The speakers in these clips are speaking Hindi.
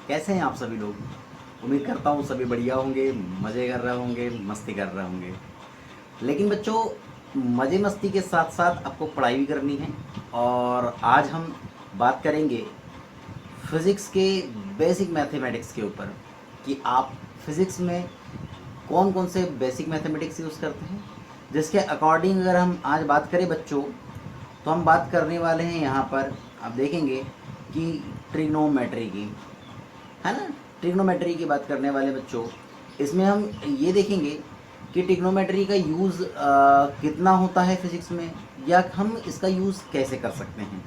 कैसे हैं आप सभी लोग। उम्मीद करता हूँ सभी बढ़िया होंगे, मज़े कर रहे होंगे, मस्ती कर रहे होंगे। लेकिन बच्चों, मज़े मस्ती के साथ साथ आपको पढ़ाई भी करनी है। और आज हम बात करेंगे फिज़िक्स के बेसिक मैथमेटिक्स के ऊपर कि आप फिज़िक्स में कौन कौन से बेसिक मैथमेटिक्स यूज़ करते हैं। जिसके अकॉर्डिंग अगर हम आज बात करें बच्चों, तो हम बात करने वाले हैं यहाँ पर, आप देखेंगे कि ट्रिग्नोमेट्री की, है ना। ट्रिग्नोमेट्री की बात करने वाले बच्चों, इसमें हम ये देखेंगे कि ट्रिग्नोमेट्री का यूज़ कितना होता है फिज़िक्स में, या हम इसका यूज़ कैसे कर सकते हैं।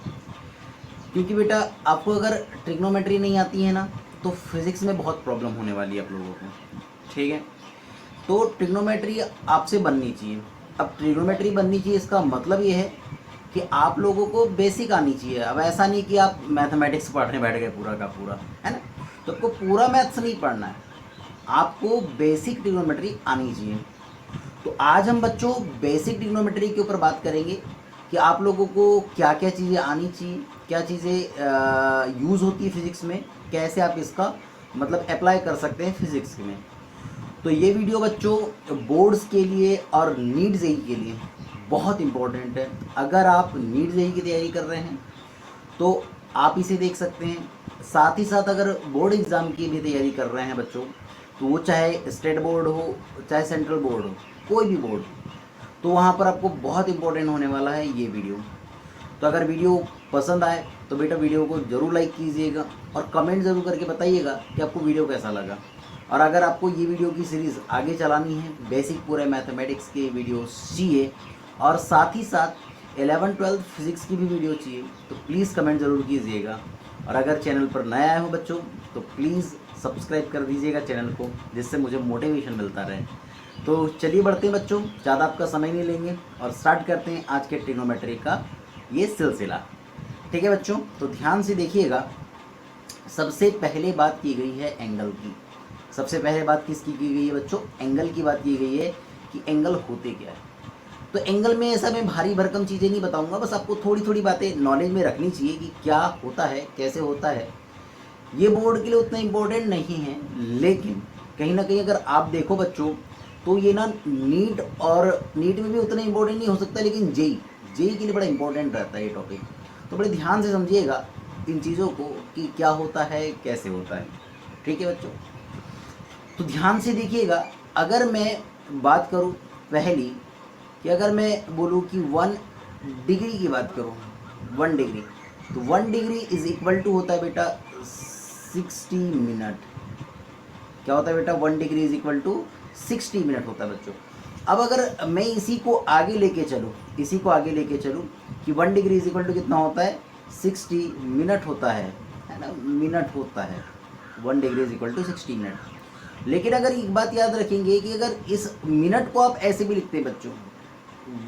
क्योंकि बेटा आपको अगर ट्रिग्नोमेट्री नहीं आती है ना, तो फिज़िक्स में बहुत प्रॉब्लम होने वाली है आप लोगों को, ठीक है। तो ट्रिग्नोमेट्री आपसे बननी चाहिए। अब ट्रिग्नोमेट्री बननी चाहिए, इसका मतलब ये है कि आप लोगों को बेसिक आनी चाहिए। अब ऐसा नहीं कि आप मैथमेटिक्स पढ़ने बैठ गए पूरा का पूरा, है ना। तो आपको पूरा मैथ्स नहीं पढ़ना है, आपको बेसिक ट्रिग्नोमेट्री आनी चाहिए। तो आज हम बच्चों बेसिक ट्रिग्नोमेट्री के ऊपर बात करेंगे कि आप लोगों को क्या क्या चीज़ें आनी चाहिए, क्या चीज़ें यूज़ होती है फिज़िक्स में, कैसे आप इसका मतलब अप्लाई कर सकते हैं फिज़िक्स में। तो ये वीडियो बच्चों बोर्ड्स के लिए और नीट जेई के लिए बहुत इम्पोर्टेंट है। अगर आप नीट जेई की तैयारी कर रहे हैं तो आप इसे देख सकते हैं। साथ ही साथ अगर बोर्ड एग्ज़ाम की भी तैयारी कर रहे हैं बच्चों, तो वो चाहे स्टेट बोर्ड हो, चाहे सेंट्रल बोर्ड हो, कोई भी बोर्ड, तो वहाँ पर आपको बहुत इम्पोर्टेंट होने वाला है ये वीडियो। तो अगर वीडियो पसंद आए तो बेटा वीडियो को ज़रूर लाइक कीजिएगा और कमेंट ज़रूर करके बताइएगा कि आपको वीडियो कैसा लगा। और अगर आपको ये वीडियो की सीरीज़ आगे चलानी है, बेसिक पूरे मैथमेटिक्स के वीडियो चाहिए और साथ ही साथ 11-12 फिज़िक्स की भी वीडियो चाहिए, तो प्लीज़ कमेंट ज़रूर कीजिएगा। और अगर चैनल पर नया आए हो बच्चों, तो प्लीज़ सब्सक्राइब कर दीजिएगा चैनल को, जिससे मुझे मोटिवेशन मिलता रहे। तो चलिए बढ़ते हैं बच्चों, ज़्यादा आपका समय नहीं लेंगे और स्टार्ट करते हैं आज के ट्रिग्नोमेट्री का ये सिलसिला। ठीक है बच्चों, तो ध्यान से देखिएगा। सबसे पहले बात की गई है एंगल की। सबसे पहले बात किसकी की गई है बच्चों? एंगल की बात की गई है कि एंगल होते क्या है। तो एंगल में ऐसा मैं भारी भरकम चीज़ें नहीं बताऊंगा, बस आपको थोड़ी थोड़ी बातें नॉलेज में रखनी चाहिए कि क्या होता है, कैसे होता है। ये बोर्ड के लिए उतना इम्पोर्टेंट नहीं है, लेकिन कहीं ना कहीं अगर आप देखो बच्चों, तो ये ना नीट और नीट में भी उतना इम्पोर्टेंट नहीं हो सकता, लेकिन जेई जेई के लिए बड़ा इम्पोर्टेंट रहता है ये टॉपिक। तो बड़े ध्यान से समझिएगा इन चीज़ों को कि क्या होता है, कैसे होता है। ठीक है बच्चों, तो ध्यान से देखिएगा। अगर मैं बात करूं पहली, कि अगर मैं बोलूं कि 1 डिग्री की बात करूं, 1 डिग्री, तो 1 डिग्री इज इक्वल टू होता है बेटा 60 मिनट। क्या होता है बेटा? 1 degree is equal to 60 minute होता है बच्चों। अब अगर मैं इसी को आगे लेके चलूँ, इसी को आगे लेके चलूँ कि 1 डिग्री इज इक्वल टू कितना होता है? 60 मिनट होता है ना, मिनट होता है। 1 degree is equal to 60 minute. लेकिन अगर एक बात याद रखेंगे कि अगर इस मिनट को आप ऐसे भी लिखते हैं बच्चों,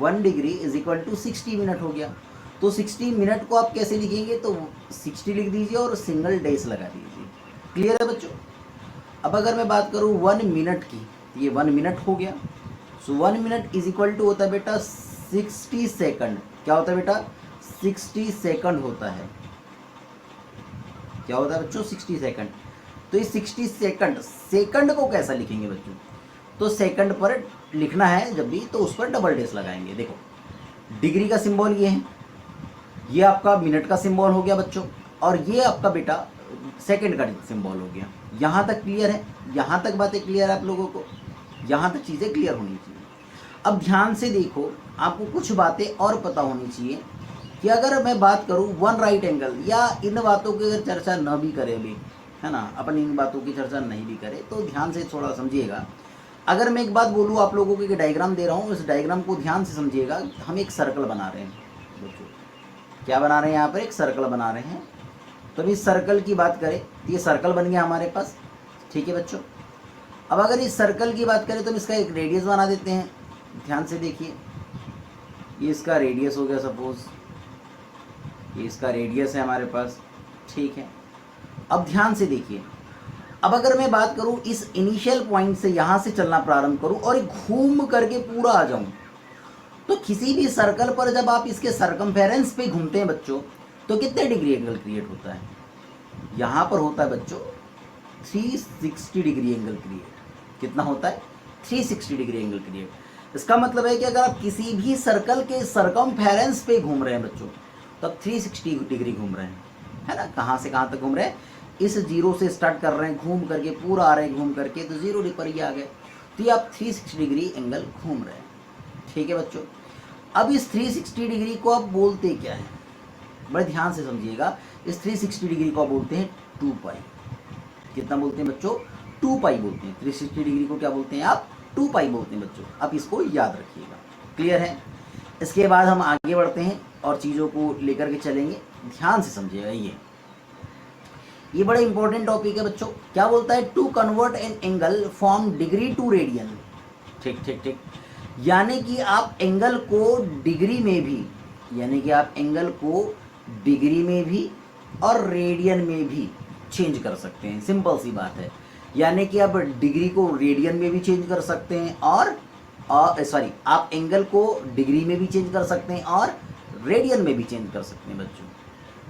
1 degree is equal to 60 minute हो गया, तो 60 मिनट को आप कैसे लिखेंगे? तो 60 लिख दीजिए और सिंगल डेज लगा दीजिए। क्लियर है बच्चों? अब अगर मैं बात करूँ 1 मिनट की, तो ये 1 मिनट हो गया। सो 1 मिनट इज इक्वल टू होता है बेटा 60 सेकंड। क्या होता है बेटा? 60 सेकंड होता है। क्या होता है बच्चों? 60 सेकंड। तो ये 60 सेकंड, सेकंड को कैसा लिखेंगे बच्चों? तो सेकंड पर लिखना है जब भी, तो उस पर डबल डेस लगाएंगे। देखो, डिग्री का सिंबल ये है, ये आपका मिनट का सिंबल हो गया बच्चों, और ये आपका बेटा सेकंड का सिंबल हो गया। यहाँ तक क्लियर है? यहाँ तक बातें क्लियर है आप लोगों को? यहाँ तक चीज़ें क्लियर होनी चाहिए। अब ध्यान से देखो, आपको कुछ बातें और पता होनी चाहिए कि अगर मैं बात करूँ 1 राइट एंगल, या इन बातों की अगर चर्चा न भी करें अभी, है ना, अपन इन बातों की चर्चा नहीं भी करें, तो ध्यान से थोड़ा समझिएगा। अगर मैं एक बात बोलूँ आप लोगों को, कि डायग्राम दे रहा हूँ, इस डायग्राम को ध्यान से समझिएगा। हम एक सर्कल बना रहे हैं बच्चों। क्या बना रहे हैं? यहाँ पर एक सर्कल बना रहे हैं। तो इस सर्कल की बात करें तो ये सर्कल बन गया हमारे पास। ठीक है बच्चों, अब अगर इस सर्कल की बात करें तो हम इसका एक रेडियस बना देते हैं। ध्यान से देखिए, ये इसका रेडियस हो गया, सपोज ये इसका रेडियस है हमारे पास। ठीक है, अब ध्यान से देखिए। अब अगर मैं बात करूं इस इनिशियल पॉइंट से, यहां से चलना प्रारंभ करूं और घूम करके पूरा आ जाऊं, तो किसी भी सर्कल पर जब आप इसके सरकमफेरेंस पे घूमते हैं बच्चों, तो कितने डिग्री एंगल क्रिएट होता है? यहां पर होता है बच्चों 360 डिग्री एंगल क्रिएट। कितना होता है? 360 डिग्री एंगल क्रिएट। इसका मतलब है कि अगर आप किसी भी सर्कल के सरकमफेरेंस पे घूम रहे हैं बच्चों, तो आप 360 डिग्री घूम रहे हैं, है ना। कहाँ से कहाँ तक घूम रहे हैं? इस जीरो से स्टार्ट कर रहे हैं, घूम करके पूरा आ रहे हैं, घूम करके तो जीरो पर ही आ गए, तो ये आप 360 डिग्री एंगल घूम रहे हैं। ठीक है बच्चों। अब इस 360 डिग्री को आप बोलते क्या है? बड़े ध्यान से समझिएगा। इस 360 डिग्री को आप बोलते हैं 2 पाई। कितना बोलते हैं बच्चों? 2 पाई बोलते हैं। 360 डिग्री को क्या बोलते हैं आप? 2 पाई बोलते हैं बच्चों। आप इसको याद रखिएगा। क्लियर है? इसके बाद हम आगे बढ़ते हैं और चीज़ों को लेकर के चलेंगे। ध्यान से समझिएगा। ये बड़ा इंपॉर्टेंट टॉपिक है बच्चों। क्या बोलता है? To convert an angle from degree to radian. ठीक ठीक ठीक। यानी कि आप एंगल को डिग्री में भी, यानी कि आप एंगल को डिग्री में भी और रेडियन में भी चेंज कर सकते हैं। सिंपल सी बात है। यानी कि आप डिग्री को रेडियन में भी चेंज कर सकते हैं और आप एंगल को डिग्री में भी चेंज कर सकते हैं और रेडियन में भी चेंज कर सकते हैं बच्चों।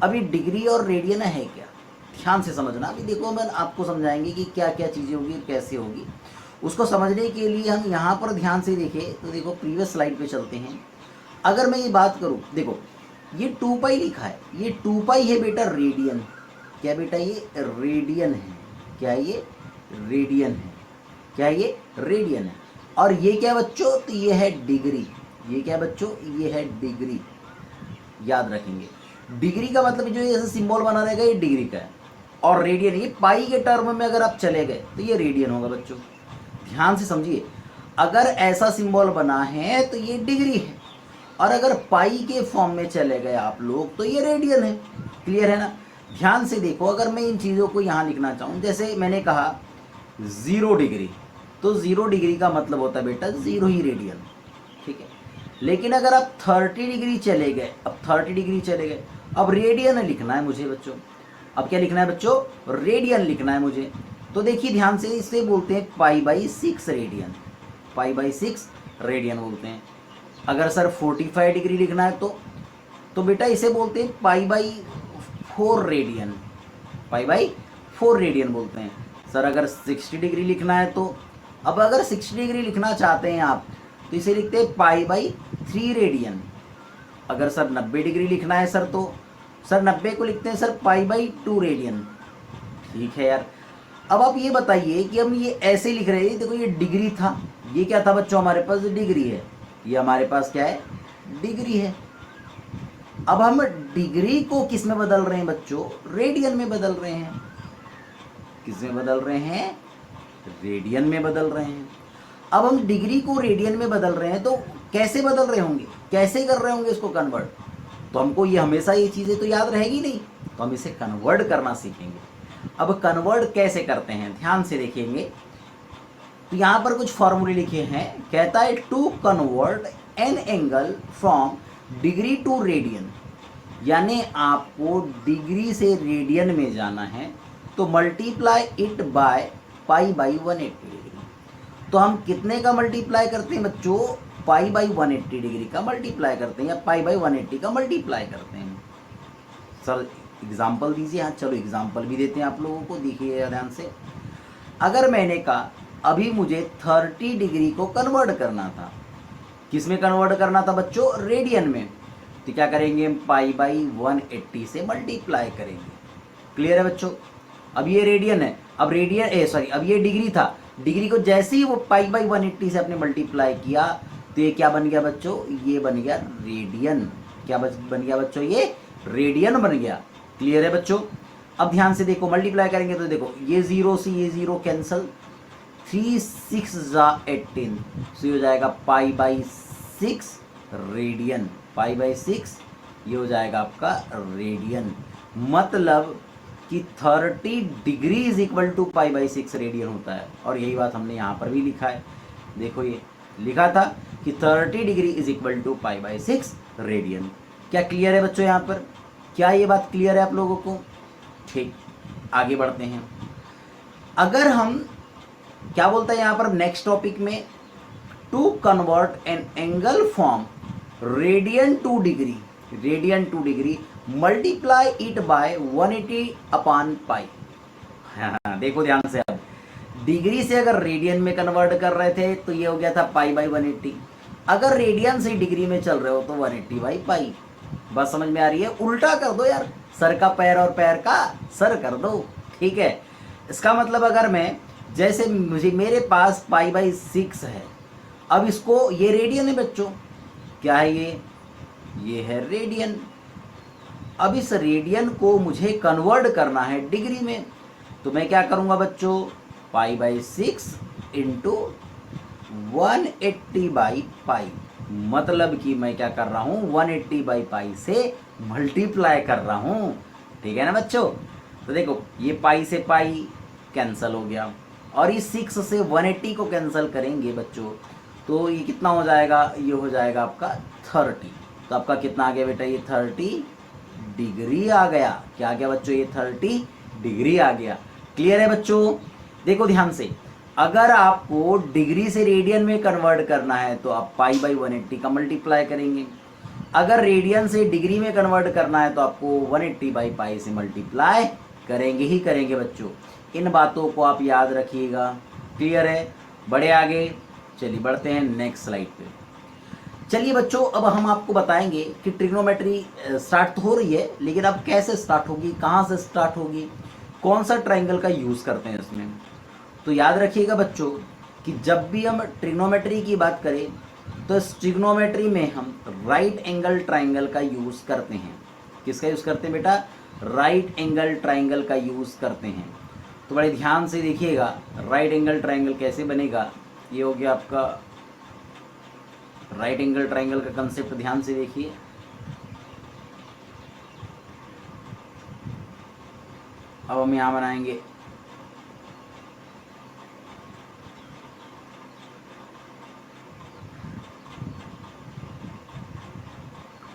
अभी डिग्री और रेडियन है क्या? ध्यान से समझना। अभी देखो, मैं आपको समझाएंगे कि क्या क्या चीज़ें होगी, कैसे होगी। उसको समझने के लिए हम यहाँ पर ध्यान से देखें तो देखो, प्रीवियस स्लाइड पे चलते हैं। अगर मैं ये बात करूँ, देखो ये 2 पाई लिखा है, ये 2 पाई है बेटा रेडियन। क्या बेटा? ये रेडियन है। क्या ये? रेडियन है। क्या ये? रेडियन है। और ये क्या बच्चों? तो ये है डिग्री। ये क्या बच्चों? ये है डिग्री। याद रखेंगे। डिग्री का मतलब जो ये सिंबल बना रहेगा ये डिग्री का है, और रेडियन ये पाई के टर्म में अगर आप चले गए तो ये रेडियन होगा बच्चों। ध्यान से समझिए। अगर ऐसा सिंबल बना है तो ये डिग्री है, और अगर पाई के फॉर्म में चले गए आप लोग तो ये रेडियन है। क्लियर है ना? ध्यान से देखो। अगर मैं इन चीज़ों को यहाँ लिखना चाहूँ, जैसे मैंने कहा 0 डिग्री, तो 0 डिग्री का मतलब होता है बेटा 0 ही रेडियन। ठीक है। लेकिन अगर आप 30 डिग्री चले गए, अब 30 डिग्री चले गए, अब रेडियन लिखना है मुझे बच्चों। अब क्या लिखना है बच्चों? रेडियन लिखना है मुझे। तो देखिए ध्यान से, इसे बोलते हैं π/6 रेडियन। π/6 रेडियन बोलते हैं। अगर सर 45 डिग्री लिखना है तो बेटा इसे बोलते हैं π/4 रेडियन। π/4 रेडियन बोलते हैं। सर अगर 60 डिग्री लिखना है तो, अब अगर 60 डिग्री लिखना चाहते हैं आप तो इसे लिखते हैं π/3 रेडियन। अगर सर 90 डिग्री लिखना है सर, तो सर 90 को लिखते हैं सर π/2 रेडियन। ठीक है यार। अब आप ये बताइए कि हम ये ऐसे लिख रहे हैं, देखो ये डिग्री था, ये क्या था बच्चों? हमारे पास डिग्री है, ये हमारे पास क्या है? डिग्री है। अब हम डिग्री को किस में बदल रहे हैं बच्चों? रेडियन में बदल रहे हैं। किस में बदल रहे हैं? रेडियन में बदल रहे हैं। अब हम डिग्री को रेडियन में बदल रहे हैं तो कैसे बदल रहे होंगे? कैसे कर रहे होंगे इसको कन्वर्ट? तो हमको ये हमेशा ये चीज़ें तो याद रहेगी नहीं, तो हम इसे कन्वर्ट करना सीखेंगे। अब कन्वर्ट कैसे करते हैं ध्यान से देखेंगे। तो यहाँ पर कुछ फॉर्मूले लिखे हैं। कहता है to convert an angle from degree to radian, यानी आपको डिग्री से रेडियन में जाना है तो मल्टीप्लाई इट बाय π/180 डिग्री। तो हम कितने का मल्टीप्लाई करते हैं बच्चों? π/180 डिग्री का मल्टीप्लाई करते हैं, या π/180 का मल्टीप्लाई करते हैं। सर एग्जाम्पल दीजिए। हाँ चलो एग्जाम्पल भी देते हैं आप लोगों को, देखिए ध्यान से। अगर मैंने कहा अभी मुझे 30 डिग्री को कन्वर्ट करना था, किस में कन्वर्ट करना था बच्चों? रेडियन में। तो क्या करेंगे? π/180 से मल्टीप्लाई करेंगे। क्लियर है बच्चों? अब ये रेडियन है, अब अब ये डिग्री था, डिग्री को जैसे ही वो π/180 से आपने मल्टीप्लाई किया तो ये क्या बन गया बच्चों? ये बन गया रेडियन। क्या बन गया बच्चों? ये रेडियन बन गया। क्लियर है बच्चों? अब ध्यान से देखो, मल्टीप्लाई करेंगे तो देखो ये 0 से ये 0 कैंसल, 3 6 18, तो ये हो जाएगा π/6 रेडियन। π/6 ये हो जाएगा आपका रेडियन। मतलब कि 30 degree is equal to π/6 radian होता है। और यही बात हमने यहाँ पर भी लिखा है। देखो ये लिखा था कि 30 degree is equal to π/6 radian. क्या क्लियर है बच्चों? यहाँ पर क्या ये बात क्लियर है आप लोगों को? ठीक, आगे बढ़ते हैं। अगर हम क्या बोलता है यहाँ पर नेक्स्ट टॉपिक में, to convert an angle from radian to degree multiply it by 180 upon pi. हाँ, देखो ध्यान से। अब डिग्री से अगर रेडियन में कन्वर्ट कर रहे थे तो ये हो गया था पाई बाई 180। अगर रेडियन से डिग्री में चल रहे हो तो 180 बाई पाई। बस समझ में आ रही है? उल्टा कर दो यार, सर का पैर और पैर का सर कर दो। ठीक है, इसका मतलब अगर मैं, जैसे मुझे मेरे पास पाई बाई 6 है, अब इसको, ये रेडियन है बच्चों, क्या है ये है रेडियन। अब इस रेडियन को मुझे कन्वर्ट करना है डिग्री में, तो मैं क्या करूंगा बच्चों, pi by 6 into 180 by pi. मतलब कि मैं क्या कर रहा हूँ, 180 बाई पाई से मल्टीप्लाई कर रहा हूँ। ठीक है ना बच्चों? तो देखो ये पाई से पाई कैंसिल हो गया, और इस 6 से 180 को कैंसिल करेंगे बच्चों, तो ये कितना हो जाएगा, ये हो जाएगा आपका 30। तो आपका कितना आ गया बेटा, ये 30 डिग्री आ गया। क्या आ गया बच्चों, ये 30 डिग्री आ गया। क्लियर है बच्चों? देखो ध्यान से, अगर आपको डिग्री से रेडियन में कन्वर्ट करना है तो आप पाई बाई 180 का मल्टीप्लाई करेंगे। अगर रेडियन से डिग्री में कन्वर्ट करना है तो आपको 180 बाई पाई से मल्टीप्लाई करेंगे ही करेंगे बच्चों। इन बातों को आप याद रखिएगा। क्लियर है? बढ़े आगे, चलिए बढ़ते हैं नेक्स्ट स्लाइड पे। चलिए बच्चों, अब हम आपको बताएंगे कि ट्रिग्नोमेट्री स्टार्ट तो हो रही है, लेकिन अब कैसे स्टार्ट होगी, कहाँ से स्टार्ट होगी, कौन सा ट्राइंगल का यूज़ करते हैं इसमें। तो याद रखिएगा बच्चों कि जब भी हम ट्रिग्नोमेट्री की बात करें तो इस ट्रिग्नोमेट्री में हम राइट एंगल ट्राइंगल का यूज़ करते हैं। किसका यूज़ करते हैं बेटा? राइट एंगल ट्राइंगल का यूज़ करते हैं। तो बड़े ध्यान से देखिएगा राइट एंगल ट्राइंगल कैसे बनेगा। ये हो गया आपका राइट एंगल ट्राइंगल का कंसेप्ट, ध्यान से देखिए। अब हम यहाँ बनाएंगे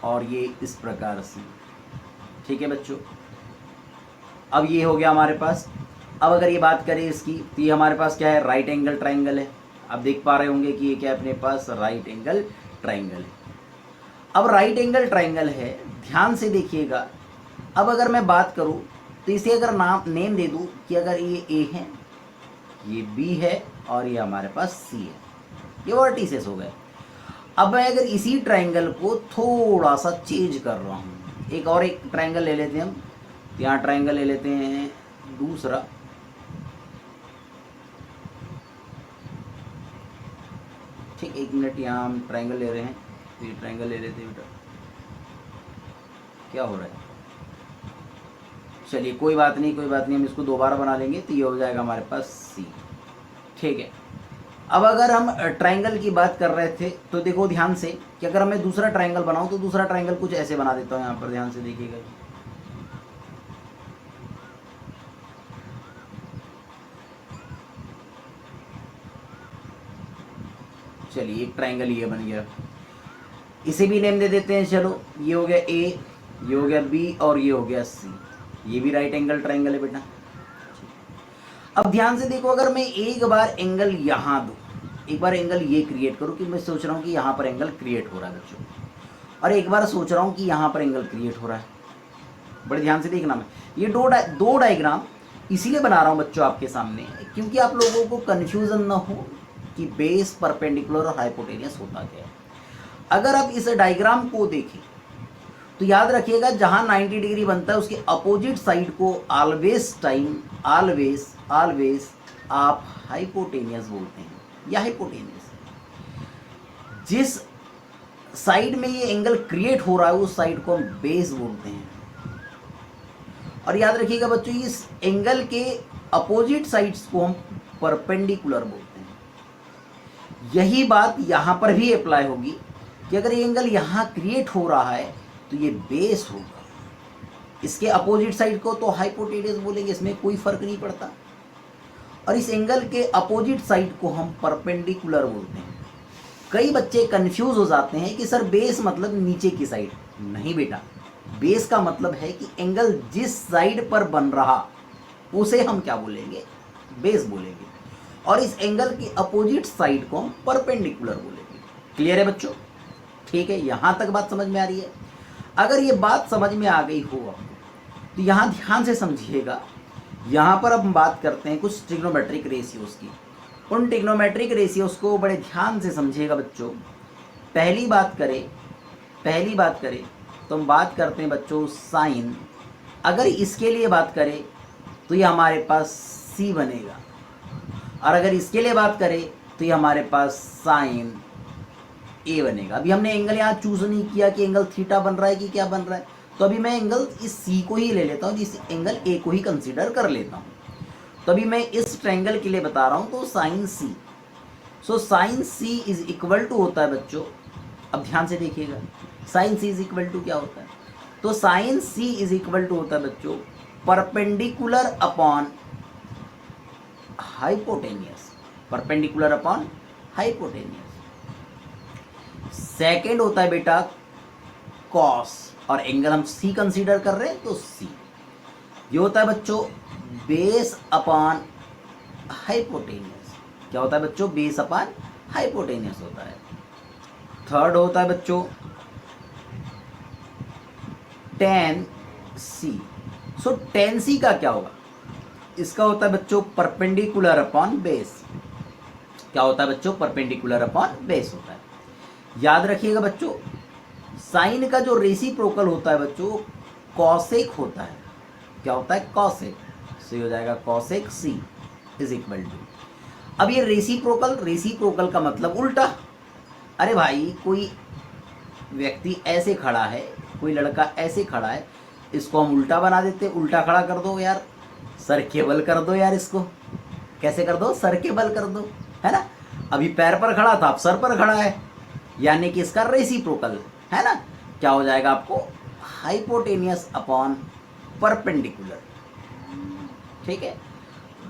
और ये इस प्रकार से। ठीक है बच्चों, अब ये हो गया हमारे पास। अब अगर ये बात करें इसकी, तो ये हमारे पास क्या है, राइट एंगल ट्राइंगल है। अब देख पा रहे होंगे कि ये क्या है अपने पास, राइट एंगल ट्राइंगल है। अब राइट एंगल ट्राइंगल है, ध्यान से देखिएगा। अब अगर मैं बात करूं तो इसे अगर नेम दे दूं कि अगर ये ए है, ये बी है और ये हमारे पास सी है, ये वर्टिसेस हो गए। अब मैं अगर इसी ट्राइंगल को थोड़ा सा चेंज कर रहा हूँ, एक ट्राइंगल ले लेते हैं हम। यहाँ ट्राइंगल ले लेते हैं दूसरा। ठीक, 1 मिनट, यहाँ हम ट्राइंगल ले रहे हैं, तो ये ट्राइंगल ले लेते हैं बेटा। क्या हो रहा है? चलिए कोई बात नहीं, हम इसको दोबारा बना लेंगे, तो ये हो जाएगा हमारे पास सी। ठीक है, अब अगर हम ट्राइंगल की बात कर रहे थे तो देखो ध्यान से कि अगर मैं दूसरा ट्राइंगल बनाऊं तो दूसरा ट्राइंगल कुछ ऐसे बना देता हूं। यहाँ पर ध्यान से देखिएगा, चलिए एक ट्राइंगल ये बन गया, इसे भी नेम दे देते हैं। चलो, ये हो गया ए, ये हो गया बी और ये हो गया सी। ये भी राइट एंगल ट्राइंगल है बेटा। अब ध्यान से देखो, अगर मैं एक बार एंगल यहाँ दूँ, एक बार एंगल ये क्रिएट करूँ कि मैं सोच रहा हूँ कि यहाँ पर एंगल क्रिएट हो रहा है बच्चों, और एक बार सोच रहा हूँ कि यहाँ पर एंगल क्रिएट हो रहा है। बड़े ध्यान से देखना, मैं ये दो डायग्राम इसीलिए बना रहा हूँ बच्चों आपके सामने, क्योंकि आप लोगों को कन्फ्यूज़न ना हो कि बेस, परपेंडिकुलर और हाइपोटेनियस होता क्या है। अगर आप इस डायग्राम को देखें तो याद रखिएगा, जहाँ 90 डिग्री बनता है उसके अपोजिट साइड को ऑलवेज आप हाइपोटेनियस बोलते हैं या हाइपोटेनियस। जिस साइड में ये एंगल क्रिएट हो रहा है उस साइड को हम बेस बोलते हैं। और याद रखिएगा बच्चों, इस एंगल के अपोजिट साइड्स को हम परपेंडिकुलर बोलते हैं। यही बात यहाँ पर भी अप्लाई होगी कि अगर ये एंगल यहाँ क्रिएट हो रहा है तो ये बेस होगा, इसके अपोजिट साइड को तो हाइपोटेनियस बोलेंगे, इसमें कोई फर्क नहीं पड़ता। और इस एंगल के अपोजिट साइड को हम परपेंडिकुलर बोलते हैं। कई बच्चे कंफ्यूज हो जाते हैं कि सर बेस मतलब नीचे की साइड। नहीं बेटा, बेस का मतलब है कि एंगल जिस साइड पर बन रहा उसे हम क्या बोलेंगे, बेस बोलेंगे, और इस एंगल की अपोजिट साइड को हम परपेंडिकुलर बोलेंगे। क्लियर है बच्चों? ठीक है, यहां तक बात समझ में आ रही है? अगर ये बात समझ में आ गई हो आपको तो यहां ध्यान से समझिएगा यहाँ पर अब हम बात करते हैं कुछ ट्रिग्नोमेट्रिक रेशियोज की। उन ट्रिग्नोमेट्रिक रेशियोज को बड़े ध्यान से समझिएगा बच्चों। पहली बात करें तो हम बात करते हैं बच्चों साइन। अगर इसके लिए बात करें तो ये हमारे पास सी बनेगा, और अगर इसके लिए बात करें तो ये हमारे पास साइन ए बनेगा। अभी हमने एंगल यहाँ चूज नहीं किया कि एंगल थीटा बन रहा है कि क्या बन रहा है, तो अभी मैं एंगल इस सी को ही ले लेता हूँ, इस एंगल ए को ही कंसीडर कर लेता हूँ। तो अभी मैं इस ट्रायंगल के लिए बता रहा हूँ, तो sine C, so sine C is equal to होता है बच्चों, अब ध्यान से देखिएगा, sine C is equal to क्या होता है, तो sine C is equal to होता है बच्चों perpendicular upon hypotenuse, perpendicular upon hypotenuse. Second होता है बेटा कॉस, और एंगल हम सी कंसीडर कर रहे हैं तो सी। ये होता है बच्चों बेस अपॉन हाइपोटेनियस। क्या होता है बच्चों? बेस अपॉन हाइपोटेनियस होता है। थर्ड होता है बच्चों टेन सी। सो टेन सी का क्या होगा? इसका होता है बच्चों परपेंडिकुलर अपॉन बेस। क्या होता है बच्चों? परपेंडिकुलर अपॉन बेस होता है। याद रखिएगा बच्चों, साइन का जो रेसिप्रोकल होता है बच्चों कॉसेक होता है। क्या होता है? कॉसेक। सो हो जाएगा cosec C is equal to, अब ये रेसिप्रोकल का मतलब उल्टा। अरे भाई कोई व्यक्ति ऐसे खड़ा है, कोई लड़का ऐसे खड़ा है, इसको हम उल्टा बना देते, उल्टा खड़ा कर दो यार, सर्केबल कर दो यार, इसको कैसे कर दो? सर्केबल कर दो, है ना। अभी पैर पर खड़ा था, अब सर पर खड़ा है, यानी कि इसका रेसिप्रोकल है ना। क्या हो जाएगा आपको? Hypotenuse upon perpendicular. ठीक है,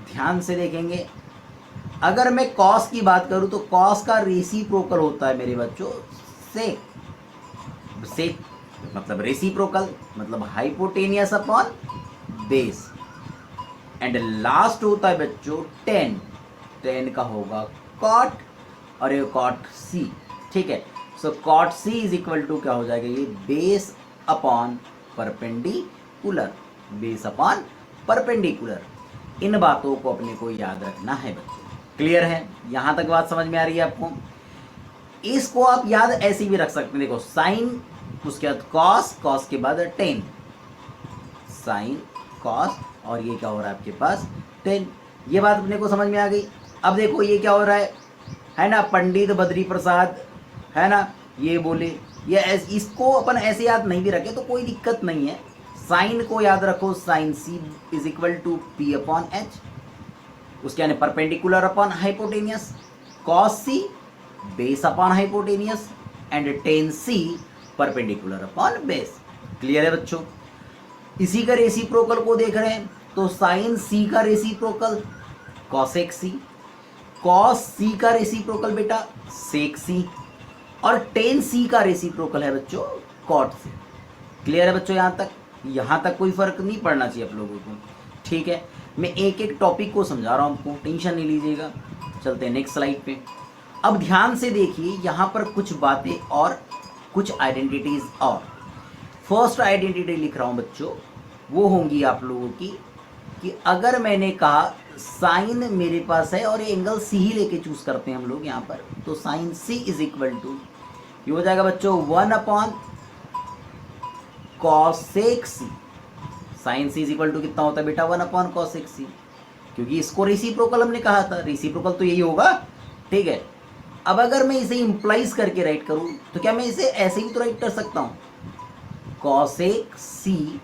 ध्यान से देखेंगे। अगर मैं कॉस की बात करूं तो कॉस का रेसिप्रोकल होता है मेरे बच्चों सेक। सेक मतलब रेसिप्रोकल, मतलब hypotenuse upon base. And last होता है बच्चों टेन। टेन का होगा कॉट, और ये कॉट सी। ठीक है, so cot C is equal to क्या हो जाएगा? ये base upon perpendicular, base upon perpendicular. इन बातों को अपने को याद रखना है बच्चों। क्लियर है? यहां तक बात समझ में आ रही है आपको? इसको आप याद ऐसे भी रख सकते हैं। देखो साइन, उसके बाद कॉस, कॉस के बाद टेन, साइन कॉस, और ये क्या हो रहा है आपके पास? टेन। ये बात अपने को समझ में आ गई। अब देखो ये क्या हो रहा है ना, पंडित बद्री प्रसाद, है ना, ये बोले, ये इसको अपन ऐसे याद नहीं भी रखे तो कोई दिक्कत नहीं है। साइन को याद रखो, sine C is equal to P upon H, उसके यानी perpendicular upon hypotenuse. Cos C base upon hypotenuse, and tan C perpendicular upon base. Clear है बच्चों? इसी का रेसिप्रोकल को देख रहे हैं, तो साइन सी का रेसिप्रोकल कॉसेक सी, कॉस सी का रेसिप्रोकल बेटा सेक सी, और टेन सी का रेसिप्रोकल है बच्चों कॉट सी। क्लियर है बच्चों? यहाँ तक कोई फर्क नहीं पड़ना चाहिए आप लोगों को। ठीक है, मैं एक एक टॉपिक को समझा रहा हूँ आपको, टेंशन नहीं लीजिएगा। चलते हैं नेक्स्ट स्लाइड पे। अब ध्यान से देखिए, यहाँ पर कुछ बातें और कुछ आइडेंटिटीज और। फर्स्ट आइडेंटिटी लिख रहा हूँ बच्चों, वो होंगी आप लोगों की कि अगर मैंने कहा साइन मेरे पास है और ये एंगल सी ही लेके चूज करते हैं हम लोग यहाँ पर, तो sine C is equal to ये हो जाएगा बच्चों 1 upon cosec C. Sine C is equal to कितना होता है बेटा? 1 अपॉन कॉसेक सी, क्योंकि इसको रेसिप्रोकल हमने कहा था, रेसिप्रोकल तो यही होगा। ठीक है, अब अगर मैं इसे इंप्लाइज करके राइट करूं तो क्या मैं इसे ऐसे ही तो राइट कर सकता हूं? Cosec C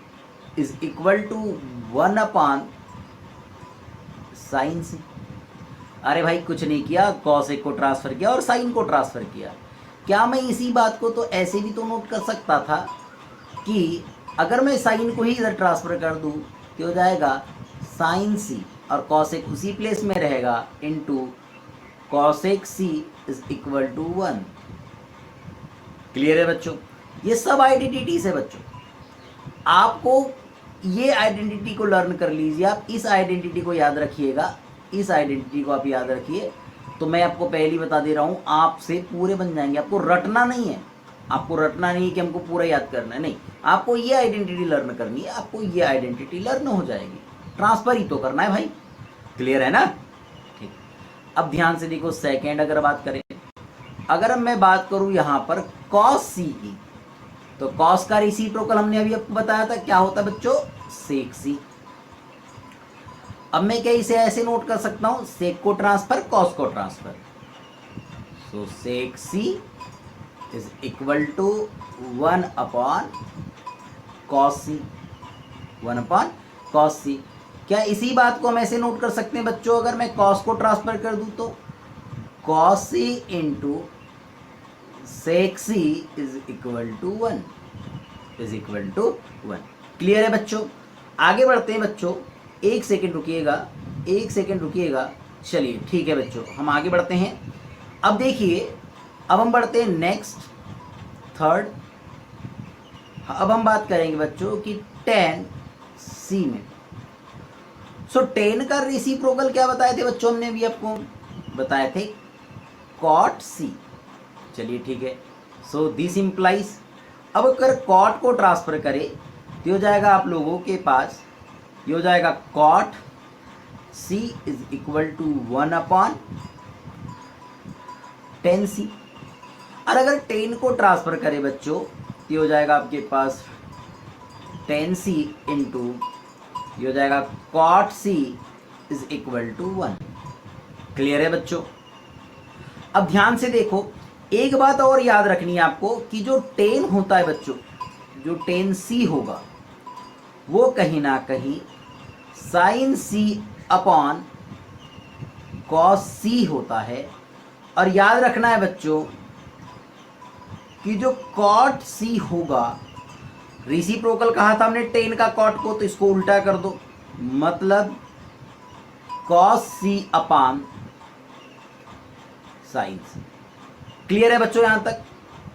is equal to 1 upon sine C. अरे भाई कुछ नहीं किया, कॉसेक को ट्रांसफर किया और साइन को ट्रांसफर किया। क्या मैं इसी बात को तो ऐसे भी तो नोट कर सकता था कि अगर मैं साइन को ही इधर ट्रांसफर कर दूं तो हो जाएगा साइन सी, और कॉसेक उसी प्लेस में रहेगा, into cosec C is equal to 1। Clear है बच्चों? ये सब आइडेंटिटीज है बच्चों। आपको ये आइडेंटिटी को लर्न कर लीजिए, आप इस आइडेंटिटी को याद रखिएगा, इस आइडेंटिटी को आप याद रखिए। तो मैं आपको पहले बता दे रहा हूँ, आपसे पूरे बन जाएंगे। आपको रटना नहीं है, आपको रटना नहीं है कि हमको पूरा याद करना है, नहीं, आपको ये आइडेंटिटी लर्न करनी है, आपको ये आइडेंटिटी लर्न हो जाएगी। ट्रांसफर ही तो करना है भाई, क्लियर है ना। ठीक, अब ध्यान से देखो सेकेंड अगर बात करें, अगर मैं बात करूं यहां पर कॉस सी की, तो कॉस का रेसिप्रोकल हमने अभी आपको बताया था क्या होता है बच्चों, सेक सी। अब मैं क्या इसे ऐसे नोट कर सकता हूं, सेक को ट्रांसफर कॉस को transfer, so sec C is equal to 1 upon cos C, 1 upon cos C. क्या इसी बात को हम ऐसे नोट कर सकते हैं बच्चों, अगर मैं कॉस को ट्रांसफर कर दूं तो cos C into sec C is equal to 1, is equal to 1। Clear है बच्चों। आगे बढ़ते हैं बच्चों, एक सेकेंड रुकिएगा, एक सेकेंड रुकिएगा। चलिए ठीक है बच्चों, हम आगे बढ़ते हैं। अब देखिए, अब हम बढ़ते हैं नेक्स्ट थर्ड। अब हम बात करेंगे बच्चों कि tan सी में, सो tan का रेसिप्रोकल क्या बताए थे बच्चों, हमने भी आपको बताए थे cot सी। चलिए ठीक है, सो दिस इम्प्लाइज, अब अगर cot को ट्रांसफर करें तो हो जाएगा आप लोगों के पास, ये हो जाएगा cot C is equal to 1 upon tan C. और अगर tan को ट्रांसफर करें बच्चों तो हो जाएगा आपके पास tan सी इंटू, ये हो जाएगा cot C is equal to 1। Clear है बच्चों। अब ध्यान से देखो, एक बात और याद रखनी है आपको कि जो tan होता है बच्चों, जो tan सी होगा वो कहीं ना कहीं sin सी अपॉन cos सी होता है। और याद रखना है बच्चों कि जो cot सी होगा, रेसिप्रोकल कहा था हमने tan का cot को, तो इसको उल्टा कर दो, मतलब cos सी अपॉन sin सी। क्लियर है बच्चों, यहां तक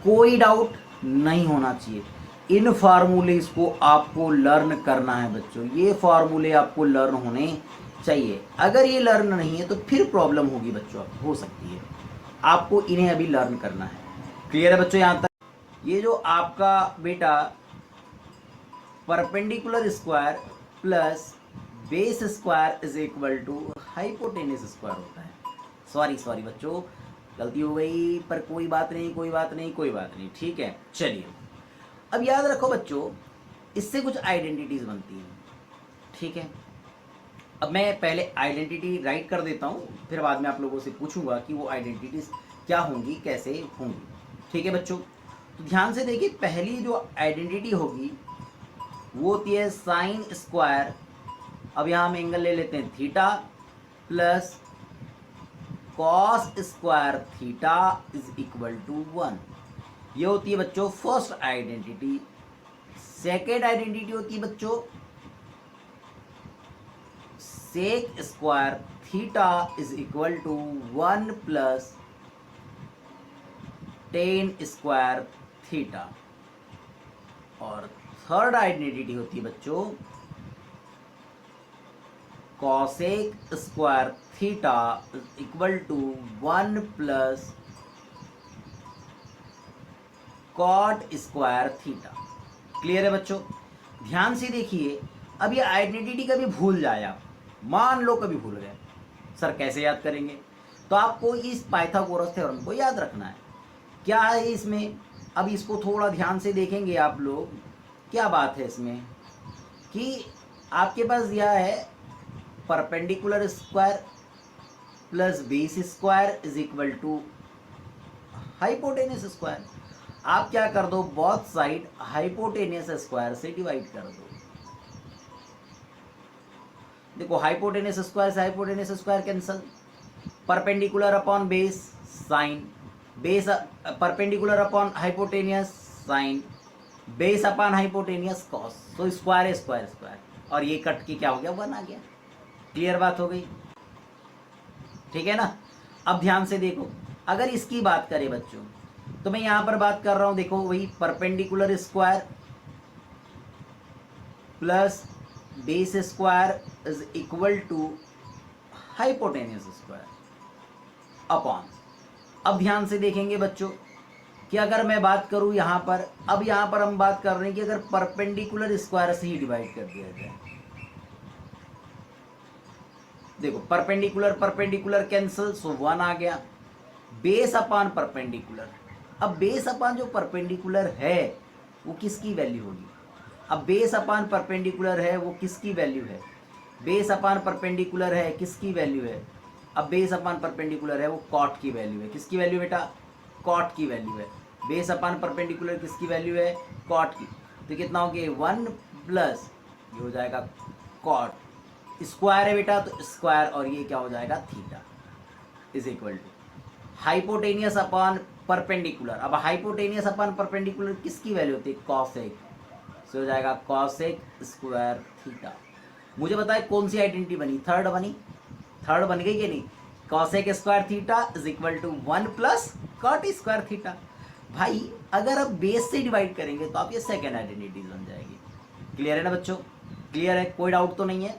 कोई डाउट नहीं होना चाहिए। इन फार्मूलेज को आपको लर्न करना है बच्चों, ये फार्मूले आपको लर्न होने चाहिए। अगर ये लर्न नहीं है तो फिर प्रॉब्लम होगी बच्चों, हो सकती है। आपको इन्हें अभी लर्न करना है। क्लियर है बच्चों यहां तक। ये जो आपका बेटा perpendicular square plus base square is equal to hypotenuse square होता है। सॉरी बच्चों, गलती हो गई, पर कोई बात नहीं, कोई बात नहीं, कोई बात नहीं, ठीक है। चलिए, अब याद रखो बच्चों, इससे कुछ आइडेंटिटीज बनती हैं, ठीक है। अब मैं पहले आइडेंटिटी राइट कर देता हूँ, फिर बाद में आप लोगों से पूछूंगा कि वो आइडेंटिटीज क्या होंगी, कैसे होंगी, ठीक है बच्चों। तो ध्यान से देखिए, पहली जो आइडेंटिटी होगी वो होती है साइन स्क्वायर, अब यहाँ हम एंगल ले लेते हैं theta, plus cos square theta is equal to 1। ये होती है बच्चों फर्स्ट आइडेंटिटी। सेकेंड आइडेंटिटी होती है बच्चों sec square theta is equal to 1 plus tan square theta. और थर्ड आइडेंटिटी होती है बच्चों cosec square theta is equal to 1 plus cot square theta. Clear है बच्चों। ध्यान से देखिए, अब ये आइडेंटिटी कभी भूल जाए आप, मान लो कभी भूल गए, सर कैसे याद करेंगे, तो आपको इस पाइथागोरस थ्योरम को याद रखना है। क्या है इसमें, अब इसको थोड़ा ध्यान से देखेंगे आप लोग, क्या बात है इसमें कि आपके पास यह है perpendicular square plus base square is equal to hypotenuse square. आप क्या कर दो, बोथ साइड हाइपोटेनस स्क्वायर से डिवाइड कर दो। देखो हाइपोटेनस स्क्वायर से hypotenuse square cancel, perpendicular upon base sine, base perpendicular upon hypotenuse sine, base upon hypotenuse cos, तो स्क्वायर है स्क्वायर स्क्वायर, और ये कट के क्या हो गया, 1 आ गया। क्लियर बात हो गई, ठीक है ना। अब ध्यान से देखो, अगर इसकी बात करें बच्चों, तो मैं यहां पर बात कर रहा हूं, देखो वही perpendicular square plus base square is equal to hypotenuse square upon. अब ध्यान से देखेंगे बच्चों कि अगर मैं बात करूं यहां पर, अब यहां पर हम बात कर रहे हैं कि अगर परपेंडिकुलर स्क्वायर से ही डिवाइड कर दिया जाए, देखो परपेंडिकुलर परपेंडिकुलर कैंसिल, सो 1 आ गया। बेस अपान परपेंडिकुलर, अब बेस अपान जो परपेंडिकुलर है वो किसकी वैल्यू होगी? अब बेस अपान परपेंडिकुलर है वो किसकी वैल्यू है? बेस अपान परपेंडिकुलर है किसकी वैल्यू है? अब बेस अपान परपेंडिकुलर है वो कॉट की वैल्यू है। किसकी वैल्यू बेटा? कॉट की वैल्यू है। बेस अपान परपेंडिकुलर किसकी वैल्यू है? कॉट की। तो कितना हो गया? 1 प्लस ये हो जाएगा कॉट, स्क्वायर है बेटा तो स्क्वायर, और ये क्या हो जाएगा? Theta is equal to hypotenuse upon perpendicular. अब हाइपोटेनियस अपॉन परपेंडिकुलर किसकी वैल्यू होती है? कॉसेक, सो हो जाएगा कॉसेक स्क्वायर थीटा। मुझे बताए कौन सी आइडेंटिटी बनी? थर्ड बनी। थर्ड बन गई कि नहीं? Cosec square theta is equal to 1 plus cot square theta. भाई अगर आप बेस से डिवाइड करेंगे तो आप ये सेकेंड आइडेंटिटीज बन जाएगी। क्लियर है ना बच्चों? क्लियर है, कोई डाउट तो नहीं है?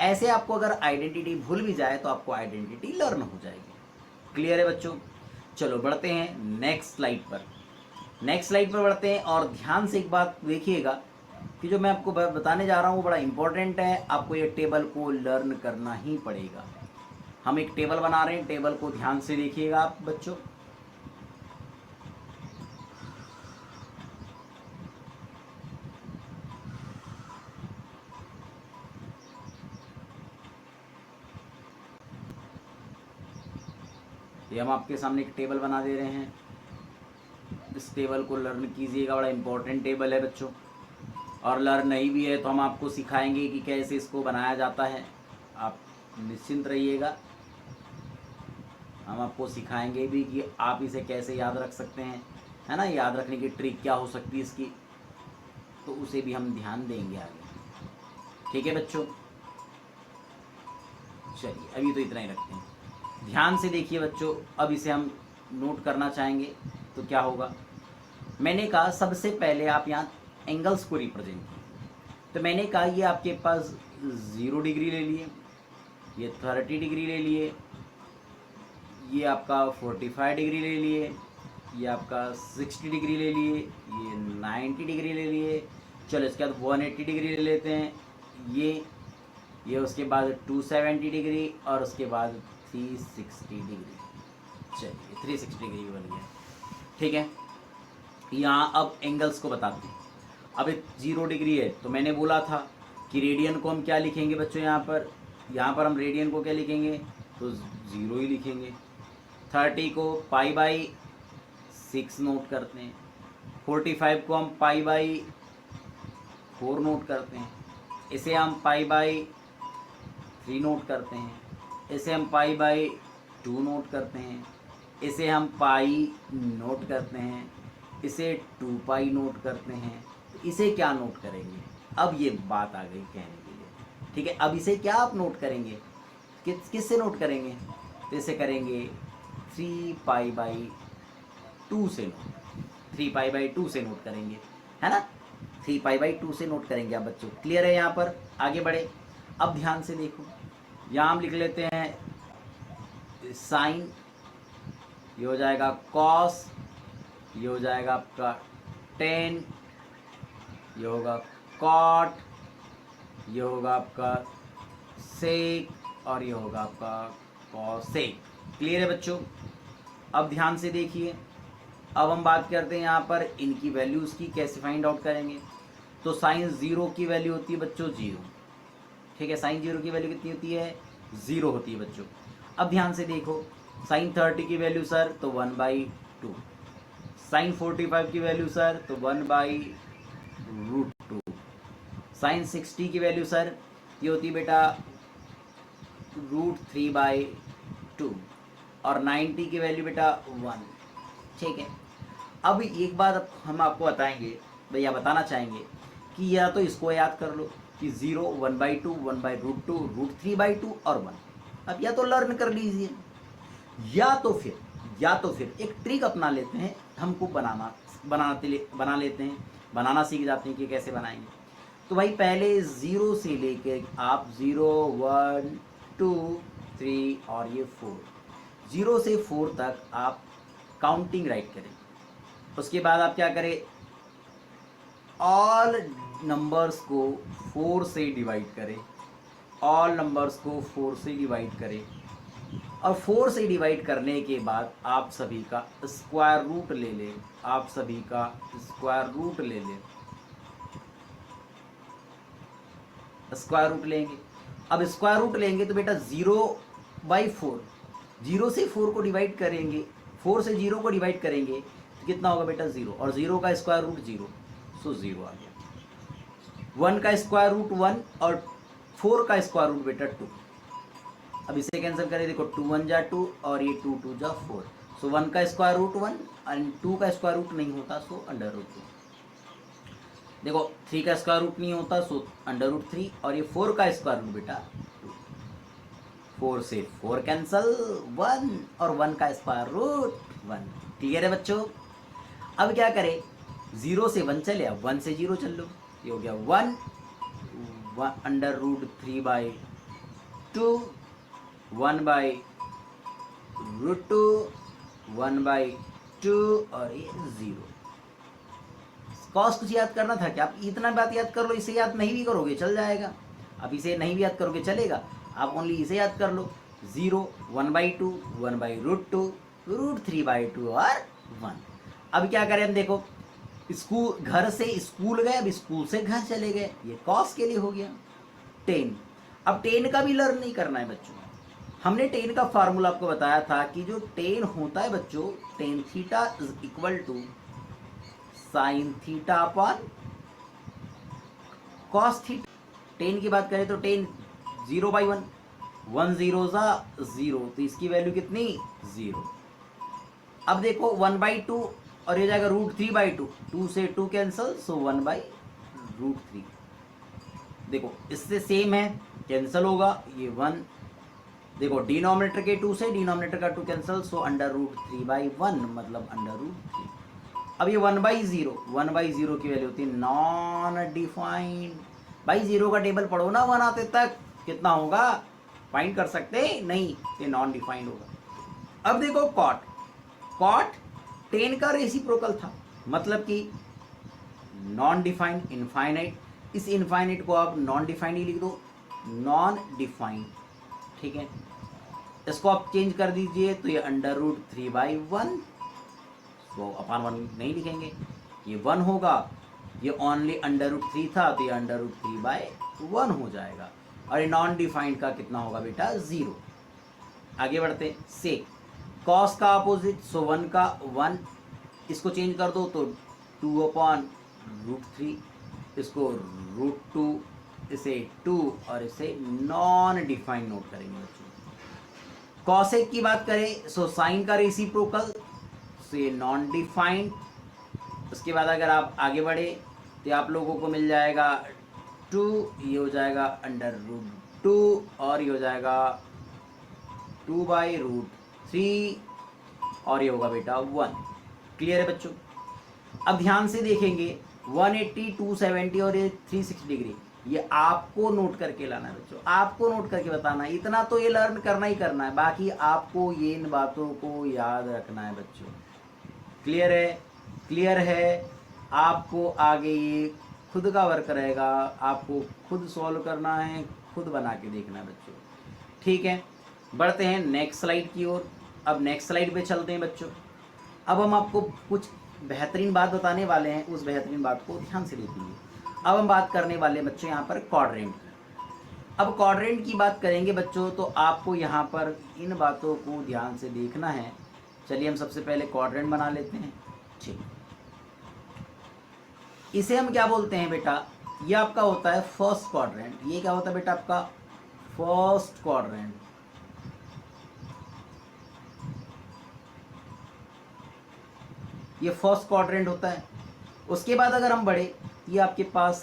ऐसे आपको अगर आइडेंटिटी भूल भी जाए तो आपको आइडेंटिटी लर्न हो जाएगी। क्लियर है बच्चों? चलो बढ़ते हैं नेक्स्ट स्लाइड पर। नेक्स्ट स्लाइड पर बढ़ते हैं और ध्यान से एक बात देखिएगा कि जो मैं आपको बताने जा रहा हूँ वो बड़ा इंपॉर्टेंट है। आपको ये टेबल को लर्न करना ही पड़ेगा। हम एक टेबल बना रहे हैं, टेबल को ध्यान से देखिएगा आप बच्चों। ये हम आपके सामने एक टेबल बना दे रहे हैं। इस टेबल को लर्न कीजिएगा, बड़ा इंपॉर्टेंट टेबल है बच्चों। और लर्न नहीं भी है तो हम आपको सिखाएंगे कि कैसे इसको बनाया जाता है। आप निश्चिंत रहिएगा, हम आपको सिखाएंगे भी कि आप इसे कैसे याद रख सकते हैं, है ना? याद रखने की ट्रिक क्या हो सकती है इसकी, तो उसे भी हम ध्यान देंगे आगे। ठीक है बच्चों? चलिए अभी तो इतना ही रखते हैं। ध्यान से देखिए बच्चों, अब इसे हम नोट करना चाहेंगे तो क्या होगा? मैंने कहा सबसे पहले आप यहाँ एंगल्स को रिप्रेजेंट कीजिए। तो मैंने कहा ये आपके पास 0 डिग्री ले लिए, ये 30 डिग्री ले लिए, ये आपका 45 डिग्री ले लिए, ये आपका 60 डिग्री ले लिए, ये 90 डिग्री ले लिए। चलो इसके बाद 180 डिग्री ले लेते हैं, ये उसके बाद 270 डिग्री और उसके बाद 360 डिग्री। चलिए 360 डिग्री बन गया। ठीक है, यहाँ अब एंगल्स को बताते हैं। अब 0 डिग्री है तो मैंने बोला था कि रेडियन को हम क्या लिखेंगे बच्चों? यहाँ पर हम रेडियन को क्या लिखेंगे? तो 0 ही लिखेंगे। 30 को पाई बाई 6 नोट करते हैं। 45 को हम पाई बाई 4 नोट करते हैं। इसे हम पाई बाई 3 नोट करते हैं। इसे हम पाई बाई 2 नोट करते हैं। इसे हम पाई नोट करते हैं। इसे 2 पाई नोट करते हैं। इसे क्या नोट करेंगे? अब ये बात आ गई कहने के लिए। ठीक है, अब इसे क्या आप नोट करेंगे? किससे नोट करेंगे? तो इसे करेंगे 3 पाई बाई 2 से नोट। 3 पाई बाई 2 से नोट करेंगे, है ना? 3 पाई बाई 2 से नोट करेंगे आप बच्चों। क्लियर है? यहाँ पर आगे बढ़े। अब ध्यान से देखो, यहाँ हम लिख लेते हैं साइन, ये हो जाएगा कॉस, ये हो जाएगा आपका टेन, ये होगा कॉट, ये होगा आपका सेक और ये होगा आपका कॉसेक। क्लियर है बच्चों? अब ध्यान से देखिए, अब हम बात करते हैं यहाँ पर इनकी वैल्यूज़ की, कैसे फाइंड आउट करेंगे। तो साइन 0 की वैल्यू होती है बच्चों 0। ठीक है, साइन 0 की वैल्यू कितनी होती है? 0 होती है बच्चों। अब ध्यान से देखो, साइन 30 की वैल्यू सर तो 1/2, साइन 45 की वैल्यू सर तो 1/√2, साइन 60 की वैल्यू सर ये होती है बेटा √3/2 और 90 की वैल्यू बेटा 1। ठीक है, अब एक बात हम आपको बताएंगे, भैया बताना चाहेंगे कि या तो इसको याद कर लो कि 0 1/2 1/√2 √3/2 और 1। अब या तो लर्न कर लीजिए या तो फिर एक ट्रिक अपना लेते हैं, हमको बना लेते हैं, बनाना सीख जाते हैं कि कैसे बनाएंगे। तो भाई पहले 0 से लेके आप 0 1 2 3 और ये 4, 0 से 4 तक आप काउंटिंग राइट करें। उसके बाद आप क्या करें? ऑल नंबर्स को 4 से डिवाइड करें। ऑल नंबर्स को 4 से डिवाइड करें और 4 से डिवाइड करने के बाद आप सभी का स्क्वायर रूट ले लें, आप सभी का स्क्वायर रूट ले लें, स्क्वायर रूट लेंगे। अब स्क्वायर रूट लेंगे तो बेटा 0/4, 0 से 4 को डिवाइड करेंगे, 4 से 0 को डिवाइड करेंगे तो कितना होगा बेटा 0, और 0 का स्क्वायर रूट 0, सो 0 आ गया। 1 का स्क्वायर रूट 1 और 4 का स्क्वायर रूट बेटा 2। अब इसे कैंसिल करें, देखो 2 1 जा 2 और ये 2 2 जा 4, सो 1 का स्क्वायर रूट 1 एंड 2 का स्क्वायर रूट नहीं होता, सो अंडर रूट 2। देखो 3 का स्क्वायर रूट नहीं होता, सो अंडर रूट 3, और ये 4 का स्क्वायर रूट बेटा 2। 4 से 4 कैंसल, 1 और 1 का स्क्वायर रूट 1। क्लियर है बच्चों? अब क्या करें, 0 से 1 चले, अब 1 से 0 चल लो, ये हो गया 1 अंडर रूट 3/2, 1/√2, 1/2 और ये 0। कॉस कुछ याद करना था क्या? आप इतना बात याद कर लो, इसे याद नहीं भी करोगे चल जाएगा। अब इसे नहीं भी याद करोगे चलेगा, आप ओनली इसे याद कर लो, 0, 1/2, 1/√2, √3/2 और 1। अब क्या करें हम, देखो स्कूल, घर से स्कूल गए, अब स्कूल से घर चले गए, ये कॉस के लिए हो गया 10। अब 10 का भी लर्न नहीं करना है बच्चों। हमने 10 का फार्मूला आपको बताया था कि जो 10 होता है बच्चों, tan theta is equal to sine theta upon cos theta. 10 की बात करें तो 10 0/1, 1 0 ज़ा 0, तो इसकी वैल्यू कितनी 0। अब देखो 1/2 और ये जाएगा √3/2, 2 से 2 कैंसल, सो 1/√3। देखो इससे सेम है, कैंसल होगा, ये 1। देखो डिनोमिनेटर के 2 से डिनोमिनेटर का 2 कैंसल, सो √3/1 मतलब √3। अब ये 1/0, 1/0 की वैल्यू होती है नॉन डिफाइंड। भाई 0 का टेबल पढ़ो ना 1 आते तक, कितना होगा फाइंड कर सकते नहीं, ये नॉन डिफाइंड होगा। अब देखो कॉट 10 का रेसिप्रोकल था, मतलब कि नॉन डिफाइंड इनफाइनाइट, इस इनफाइनाइट को आप नॉन डिफाइंड ही लिख दो, नॉन डिफाइंड, ठीक है। इसको आप चेंज कर दीजिए तो ये √3/1, तो अपान 1 नहीं लिखेंगे, ये 1 होगा, ये ओनली √3 था तो ये √3/1 हो जाएगा, और ये नॉन डिफाइंड का कितना होगा बेटा 0। आगे बढ़ते से कॉस का अपोजिट, सो 1 का 1, इसको चेंज कर दो तो 2/√3, इसको √2, इसे 2 और इसे नॉन डिफाइंड नोट करेंगे बच्चों। कॉसेक की बात करें, सो साइन का रेसिप्रोकल, सो ये नॉन डिफाइंड। उसके बाद अगर आप आगे बढ़े तो आप लोगों को मिल जाएगा 2, ये हो जाएगा √2 और ये हो जाएगा 2/√3 और ये होगा बेटा 1। क्लियर है बच्चों? अब ध्यान से देखेंगे 180, 270 और ये 360 डिग्री, ये आपको नोट करके लाना है बच्चों, आपको नोट करके बताना है। इतना तो ये लर्न करना ही करना है, बाकी आपको ये इन बातों को याद रखना है बच्चों। क्लियर है? क्लियर है? आपको आगे ये खुद का वर्क रहेगा, आपको खुद सॉल्व करना है, खुद बना के देखना है बच्चों। ठीक है, बढ़ते हैं नेक्स्ट स्लाइड की ओर। अब नेक्स्ट स्लाइड पे चलते हैं बच्चों। अब हम आपको कुछ बेहतरीन बात बताने वाले हैं, उस बेहतरीन बात को ध्यान से देखिए। अब हम बात करने वाले हैं बच्चों यहाँ पर क्वाड्रेंट की। अब क्वाड्रेंट की बात करेंगे बच्चों, तो आपको यहाँ पर इन बातों को ध्यान से देखना है। चलिए हम सबसे पहले क्वाड्रेंट बना लेते हैं। ठीक, इसे हम क्या बोलते हैं बेटा, ये आपका होता है फर्स्ट क्वाड्रेंट। ये क्या होता है बेटा आपका फर्स्ट क्वाड्रेंट। ये फर्स्ट क्वाड्रेंट होता है। उसके बाद अगर हम बढ़े, ये आपके पास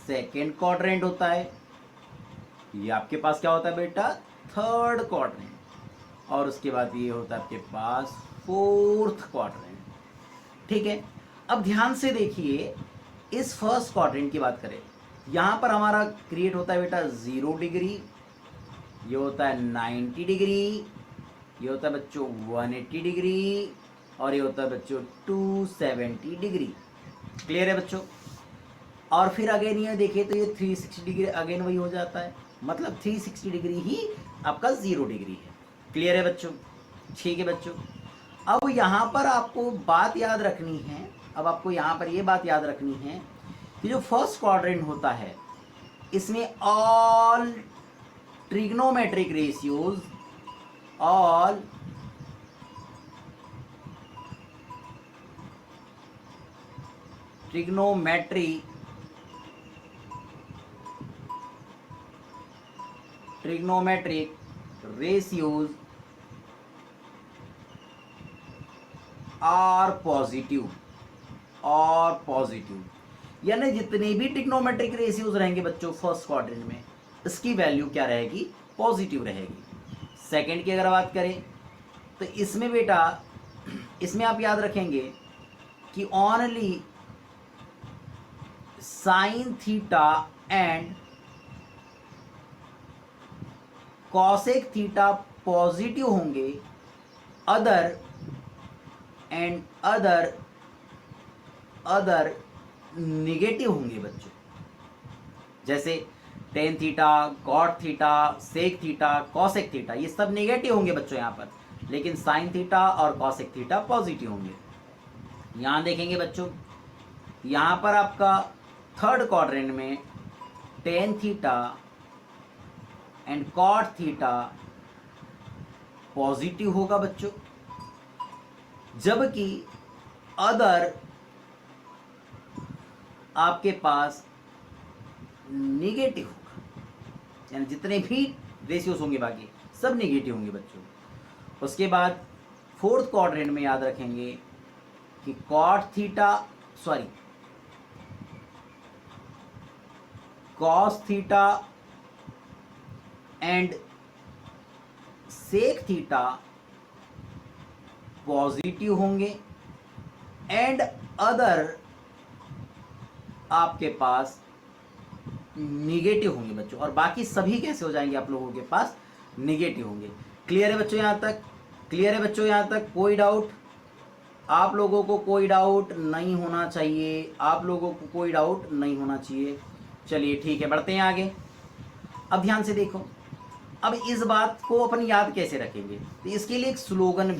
सेकंड क्वाड्रेंट होता है। ये आपके पास क्या होता है बेटा थर्ड क्वाड्रेंट, और उसके बाद ये होता है आपके पास फोर्थ क्वाड्रेंट। ठीक है, अब ध्यान से देखिए, इस फर्स्ट क्वाड्रेंट की बात करें, यहाँ पर हमारा क्रिएट होता है बेटा 0 डिग्री, ये होता है 90 डिग्री, ये होता है बच्चों 180 डिग्री, और ये होता है बच्चों 270 डिग्री। क्लियर है बच्चों? और फिर अगेन ये देखिए तो ये 360 डिग्री अगेन वही हो जाता है। मतलब 360 डिग्री ही आपका 0 डिग्री है। क्लियर है बच्चों? ठीक है बच्चों, अब यहाँ पर आपको बात याद रखनी है, अब आपको यहाँ पर ये बात याद रखनी है कि जो फर्स्ट क्वाड्रेंट होता है इसमें all trigonometric ratios, all trigonometric ratios are positive, यानी जितने भी ट्रिग्नोमेट्रिक रेशियोज रहेंगे बच्चों फर्स्ट क्वाड्रेंट में, इसकी वैल्यू क्या रहेगी? पॉजिटिव रहेगी। सेकंड की अगर बात करें तो इसमें बेटा, इसमें आप याद रखेंगे कि only sine theta and cosec theta positive होंगे, अदर निगेटिव होंगे बच्चों। जैसे tan theta, cot theta, sec theta, cosec theta, ये सब नेगेटिव होंगे बच्चों यहाँ पर, लेकिन साइन थीटा और कॉसेक थीटा पॉजिटिव होंगे। यहाँ देखेंगे बच्चों, यहाँ पर आपका थर्ड क्वाड्रेंट में tan theta and cot theta positive होगा बच्चों, जबकि अदर आपके पास निगेटिव होगा, यानी जितने भी रेशियोज होंगे बाकी सब निगेटिव होंगे बच्चों। उसके बाद फोर्थ क्वाड्रेंट में याद रखेंगे कि cos theta and sec theta positive होंगे एंड अदर आपके पास निगेटिव होंगे बच्चों, और बाकी सभी कैसे हो जाएंगे आप लोगों के पास? निगेटिव होंगे। क्लियर है बच्चों यहाँ तक? क्लियर है बच्चों यहाँ तक? कोई डाउट? आप लोगों को कोई डाउट नहीं होना चाहिए, आप लोगों को कोई डाउट नहीं होना चाहिए। चलिए ठीक है, बढ़ते हैं आगे। अब ध्यान से देखो, अब इस बात को अपन याद कैसे रखेंगे? तो इसके लिए एक स्लोगन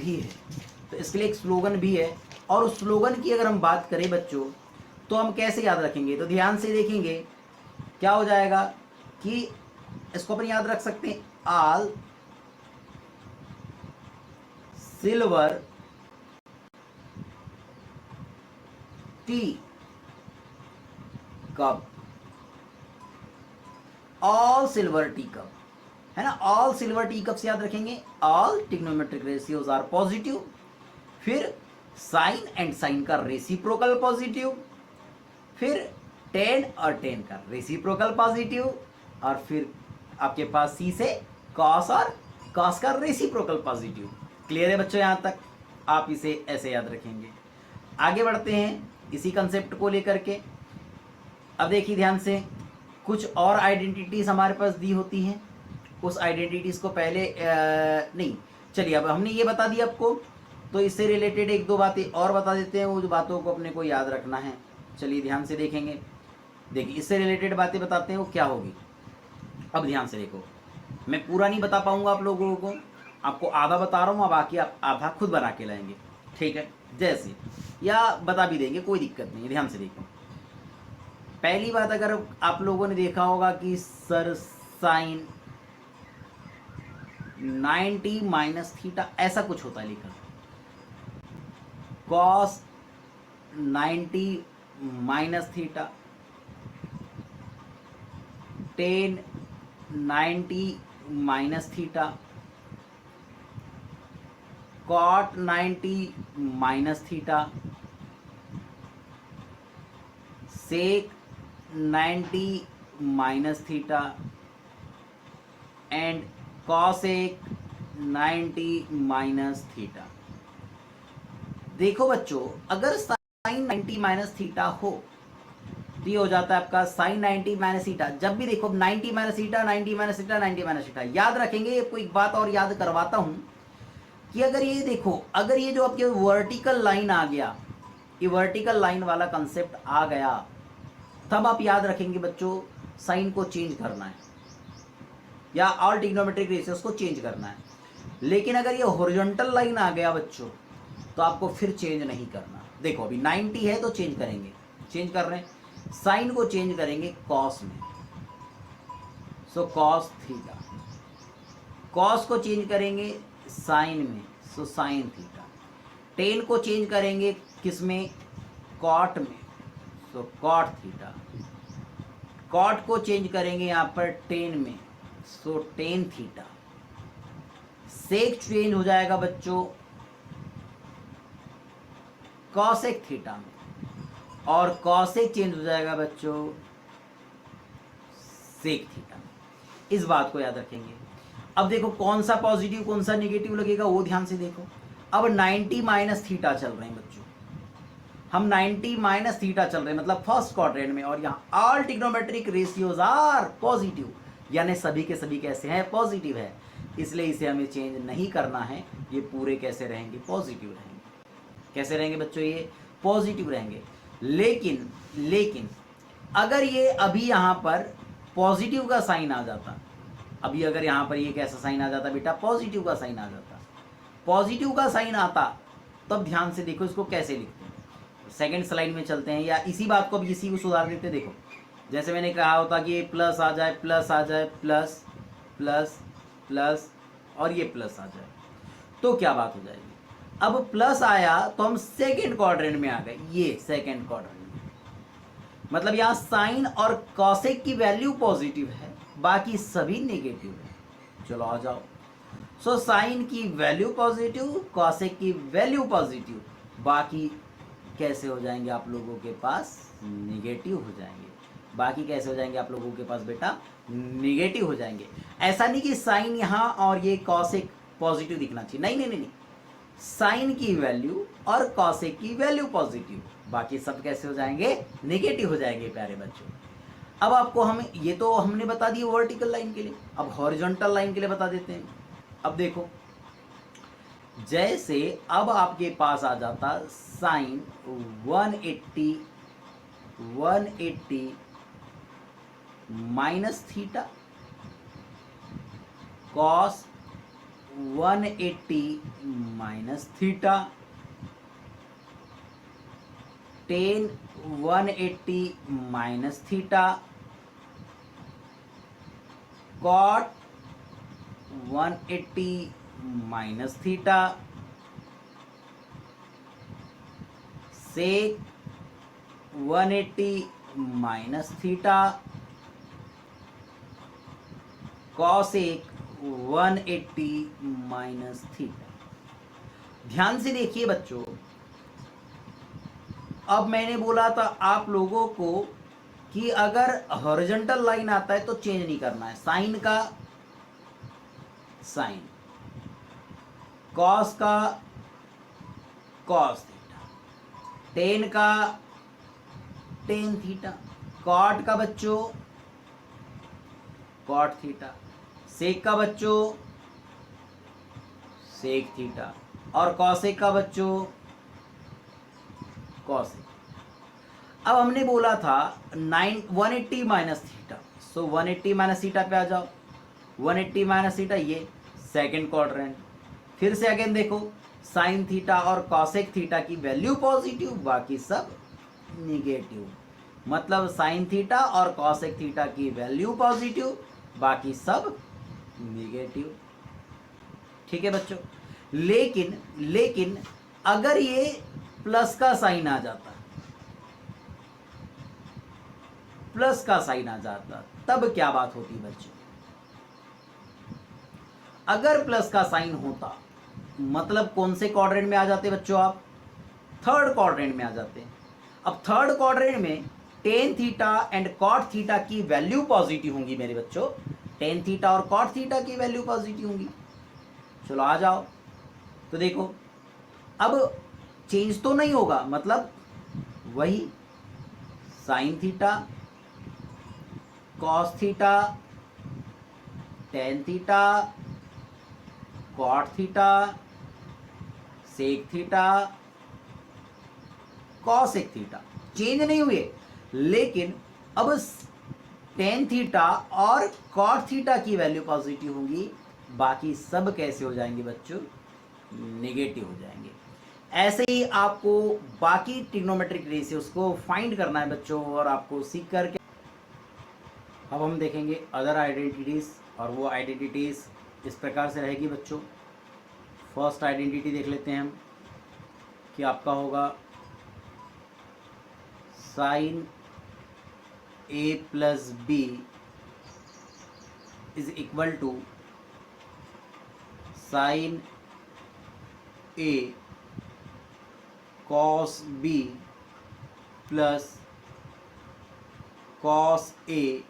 भी है, और उस स्लोगन की अगर हम बात करें बच्चों तो हम कैसे याद रखेंगे? तो ध्यान से देखेंगे क्या हो जाएगा कि इसको अपन याद रख सकते हैं, all silver tea cup, all silver tea cup, है ना? ऑल सिल्वर टी कप से याद रखेंगे all trigonometric ratios are positive, फिर साइन एंड साइन का रेसिप्रोकल पॉजिटिव, फिर टेन और टेन का रेसिप्रोकल पॉजिटिव, और फिर आपके पास सी से कॉस और कॉस का रेसिप्रोकल पॉजिटिव। क्लियर है बच्चों यहाँ तक? आप इसे ऐसे याद रखेंगे। आगे बढ़ते हैं इसी कंसेप्ट को लेकर के। अब देखिए ध्यान से, कुछ और आइडेंटिटीज हमारे पास दी होती हैं, उस आइडेंटिटीज को पहले नहीं, चलिए अब हमने ये बता दिया आपको, तो इससे रिलेटेड एक दो बातें और बता देते हैं, वो जो बातों को अपने को याद रखना है। चलिए ध्यान से देखेंगे, देखिए इससे रिलेटेड बातें बताते हैं वो क्या होगी। अब ध्यान से देखो, मैं पूरा नहीं बता पाऊंगा आप लोगों को, आपको आधा बता रहा हूँ, अब बाकी आप आधा खुद बना के लाएंगे, ठीक है? जैसे या बता भी देंगे, कोई दिक्कत नहीं है। ध्यान से देखो, पहली बात, अगर आप लोगों ने देखा होगा कि सर साइन 90 माइनस थीटा ऐसा कुछ होता है लिखा, cos 90 minus theta, tan 90 minus theta, cot 90 minus theta, sec 90 minus theta and cosec 90 minus theta. देखो बच्चों, अगर साइन 90 माइनस थीटा हो तो ये हो जाता है आपका साइन 90 माइनस थीटा। जब भी देखो 90 minus theta, 90 minus theta, 90 minus theta याद रखेंगे। आपको एक बात और याद करवाता हूं कि अगर ये देखो, अगर ये जो आपके वर्टिकल लाइन आ गया, ये वर्टिकल लाइन वाला कंसेप्ट आ गया, तब आप याद रखेंगे बच्चों साइन को चेंज करना है। या ऑल ट्रिग्नोमेट्रिक रेशियोज को चेंज करना है। लेकिन अगर ये हॉरिजॉन्टल लाइन आ गया बच्चों तो आपको फिर चेंज नहीं करना। देखो अभी 90 है तो चेंज करेंगे, चेंज कर रहे हैं, साइन को चेंज करेंगे कॉस में, सो कॉस थीटा, कॉस को चेंज करेंगे साइन में, सो साइन थीटा, टेन को चेंज करेंगे किस में, कॉट में, सो कॉट थीटा, कॉट को चेंज करेंगे यहाँ पर टेन में, सो टेन थीटा, सेक चेंज हो जाएगा बच्चों कॉसेक थीटा में, और कॉसेक चेंज हो जाएगा बच्चों सेक थीटा में। इस बात को याद रखेंगे। अब देखो कौन सा पॉजिटिव कौन सा नेगेटिव लगेगा वो ध्यान से देखो। अब 90 माइनस थीटा चल रहे हैं बच्चों, हम 90 माइनस थीटा चल रहे हैं मतलब फर्स्ट क्वाड्रेंट में, और यहाँ all trigonometric ratios are positive, यानी सभी के सभी कैसे हैं, पॉजिटिव है, इसलिए इसे हमें चेंज नहीं करना है। ये पूरे कैसे रहेंगे, पॉजिटिव रहेंगे। कैसे रहेंगे बच्चों, ये पॉजिटिव रहेंगे। लेकिन अगर ये अभी यहाँ पर पॉजिटिव का साइन आ जाता, अभी अगर यहाँ पर ये कैसा साइन आ जाता बेटा, पॉजिटिव का साइन आ जाता, पॉजिटिव का साइन आता, तब ध्यान से देखो इसको कैसे लिखते हैं। सेकंड स्लाइड में चलते हैं, या इसी बात को भी इसी को सुधार देते हैं। देखो जैसे मैंने कहा होता कि ये प्लस आ जाए, प्लस आ जाए, प्लस प्लस प्लस, और ये प्लस आ जाए, तो क्या बात हो जाएगी। अब प्लस आया तो हम सेकेंड क्वाड्रेंट में आ गए, ये सेकेंड क्वाड्रेंट में, मतलब यहाँ साइन और कॉसेक की वैल्यू पॉजिटिव है, बाकी सभी नेगेटिव है। चलो आ जाओ। सो साइन की वैल्यू पॉजिटिव, कॉसेक की वैल्यू पॉजिटिव, बाकी कैसे हो जाएंगे आप लोगों के पास, निगेटिव हो जाएंगे। बाकी कैसे हो जाएंगे आप लोगों के पास बेटा, निगेटिव हो जाएंगे। ऐसा नहीं कि साइन यहाँ और ये कॉसेक पॉजिटिव दिखना चाहिए, नहीं नहीं नहीं, नहीं। साइन की वैल्यू और कॉसेक की वैल्यू पॉजिटिव, बाकी सब कैसे हो जाएंगे, नेगेटिव हो जाएंगे प्यारे बच्चों। अब आपको हम ये तो हमने बता दिया वर्टिकल लाइन के लिए, अब हॉरिजॉन्टल लाइन के लिए बता देते हैं। अब देखो जैसे अब आपके पास आ जाता sine 180 minus theta, cos 180 minus theta, tan 180 minus theta, cot 180 minus theta, sec 180 minus theta, cosec 180 minus theta. ध्यान से देखिए बच्चों, अब मैंने बोला था आप लोगों को कि अगर हॉरिजॉन्टल लाइन आता है तो चेंज नहीं करना है। साइन का साइन, कॉस का कॉस थीटा, टेन का टेन थीटा, कॉट का बच्चों कॉट थीटा, सेक का बच्चों सेक थीटा, और कॉसेक का बच्चों कॉसेक। अब हमने बोला था 180 माइनस थीटा, सो 180 माइनस थीटा पे आ जाओ। 180 माइनस थीटा ये सेकेंड क्वाड्रेंट, फिर से अगेन देखो साइन थीटा और कॉसेक थीटा की वैल्यू पॉजिटिव, बाकी सब निगेटिव, मतलब साइन थीटा और कॉसेक थीटा की वैल्यू पॉजिटिव, बाकी सब निगेटिव। ठीक है बच्चों। लेकिन अगर ये प्लस का साइन आ जाता, प्लस का साइन आ जाता, तब क्या बात होती बच्चों। अगर प्लस का साइन होता मतलब कौन से क्वाड्रेंट में आ जाते बच्चों आप, थर्ड क्वाड्रेंट में आ जाते हैं। अब थर्ड क्वाड्रेंट में tan theta and cot theta की वैल्यू पॉजिटिव होंगी मेरे बच्चों, टेन थीटा और कॉट थीटा की वैल्यू पॉजिटिव होंगी। चलो आ जाओ। तो देखो अब चेंज तो नहीं होगा, मतलब वही sine theta, cos theta, tan theta, cot theta, sec theta, cosec theta, change नहीं हुए। लेकिन अब टेन थीटा और कॉट थीटा की वैल्यू पॉजिटिव होंगी, बाकी सब कैसे हो जाएंगे बच्चों, नेगेटिव हो जाएंगे। ऐसे ही आपको बाकी ट्रिग्नोमेट्रिक रेशियोज को फाइंड करना है बच्चों, और आपको सीख करके अब हम देखेंगे अदर आइडेंटिटीज़, और वो आइडेंटिटीज़ इस प्रकार से रहेगी बच्चों। फर्स्ट आइडेंटिटी देख लेते हैं हम कि आपका होगा sine A plus B is equal to sine A cos B plus cos A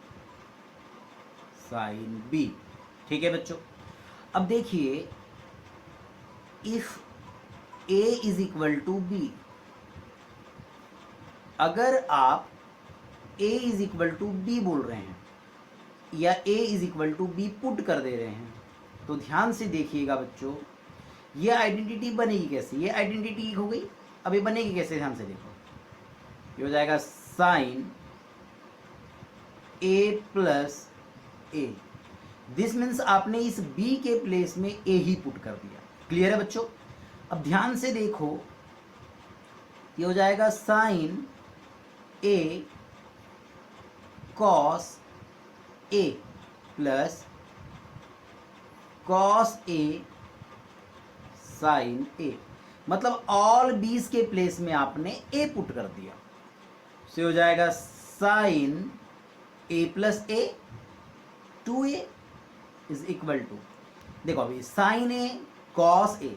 sine B. ठीक है बच्चों, अब देखिए if A is equal to B, अगर आप A is equal to B बोल रहे हैं या A is equal to B put कर दे रहे हैं, तो ध्यान से देखिएगा बच्चों, ये आइडेंटिटी बनेगी कैसे, ये आइडेंटिटी हो गई, अब ये बनेगी कैसे, ध्यान से देखो, ये हो जाएगा sine A plus A. This means आपने इस बी के प्लेस में ए ही पुट कर दिया। क्लियर है बच्चों? अब ध्यान से देखो, ये हो जाएगा sine A cos A plus cos A sine ए, मतलब ऑल बीस के प्लेस में आपने ए पुट कर दिया। तो हो जाएगा sine A plus A, 2a is equal to, देखो अभी sine A cos A,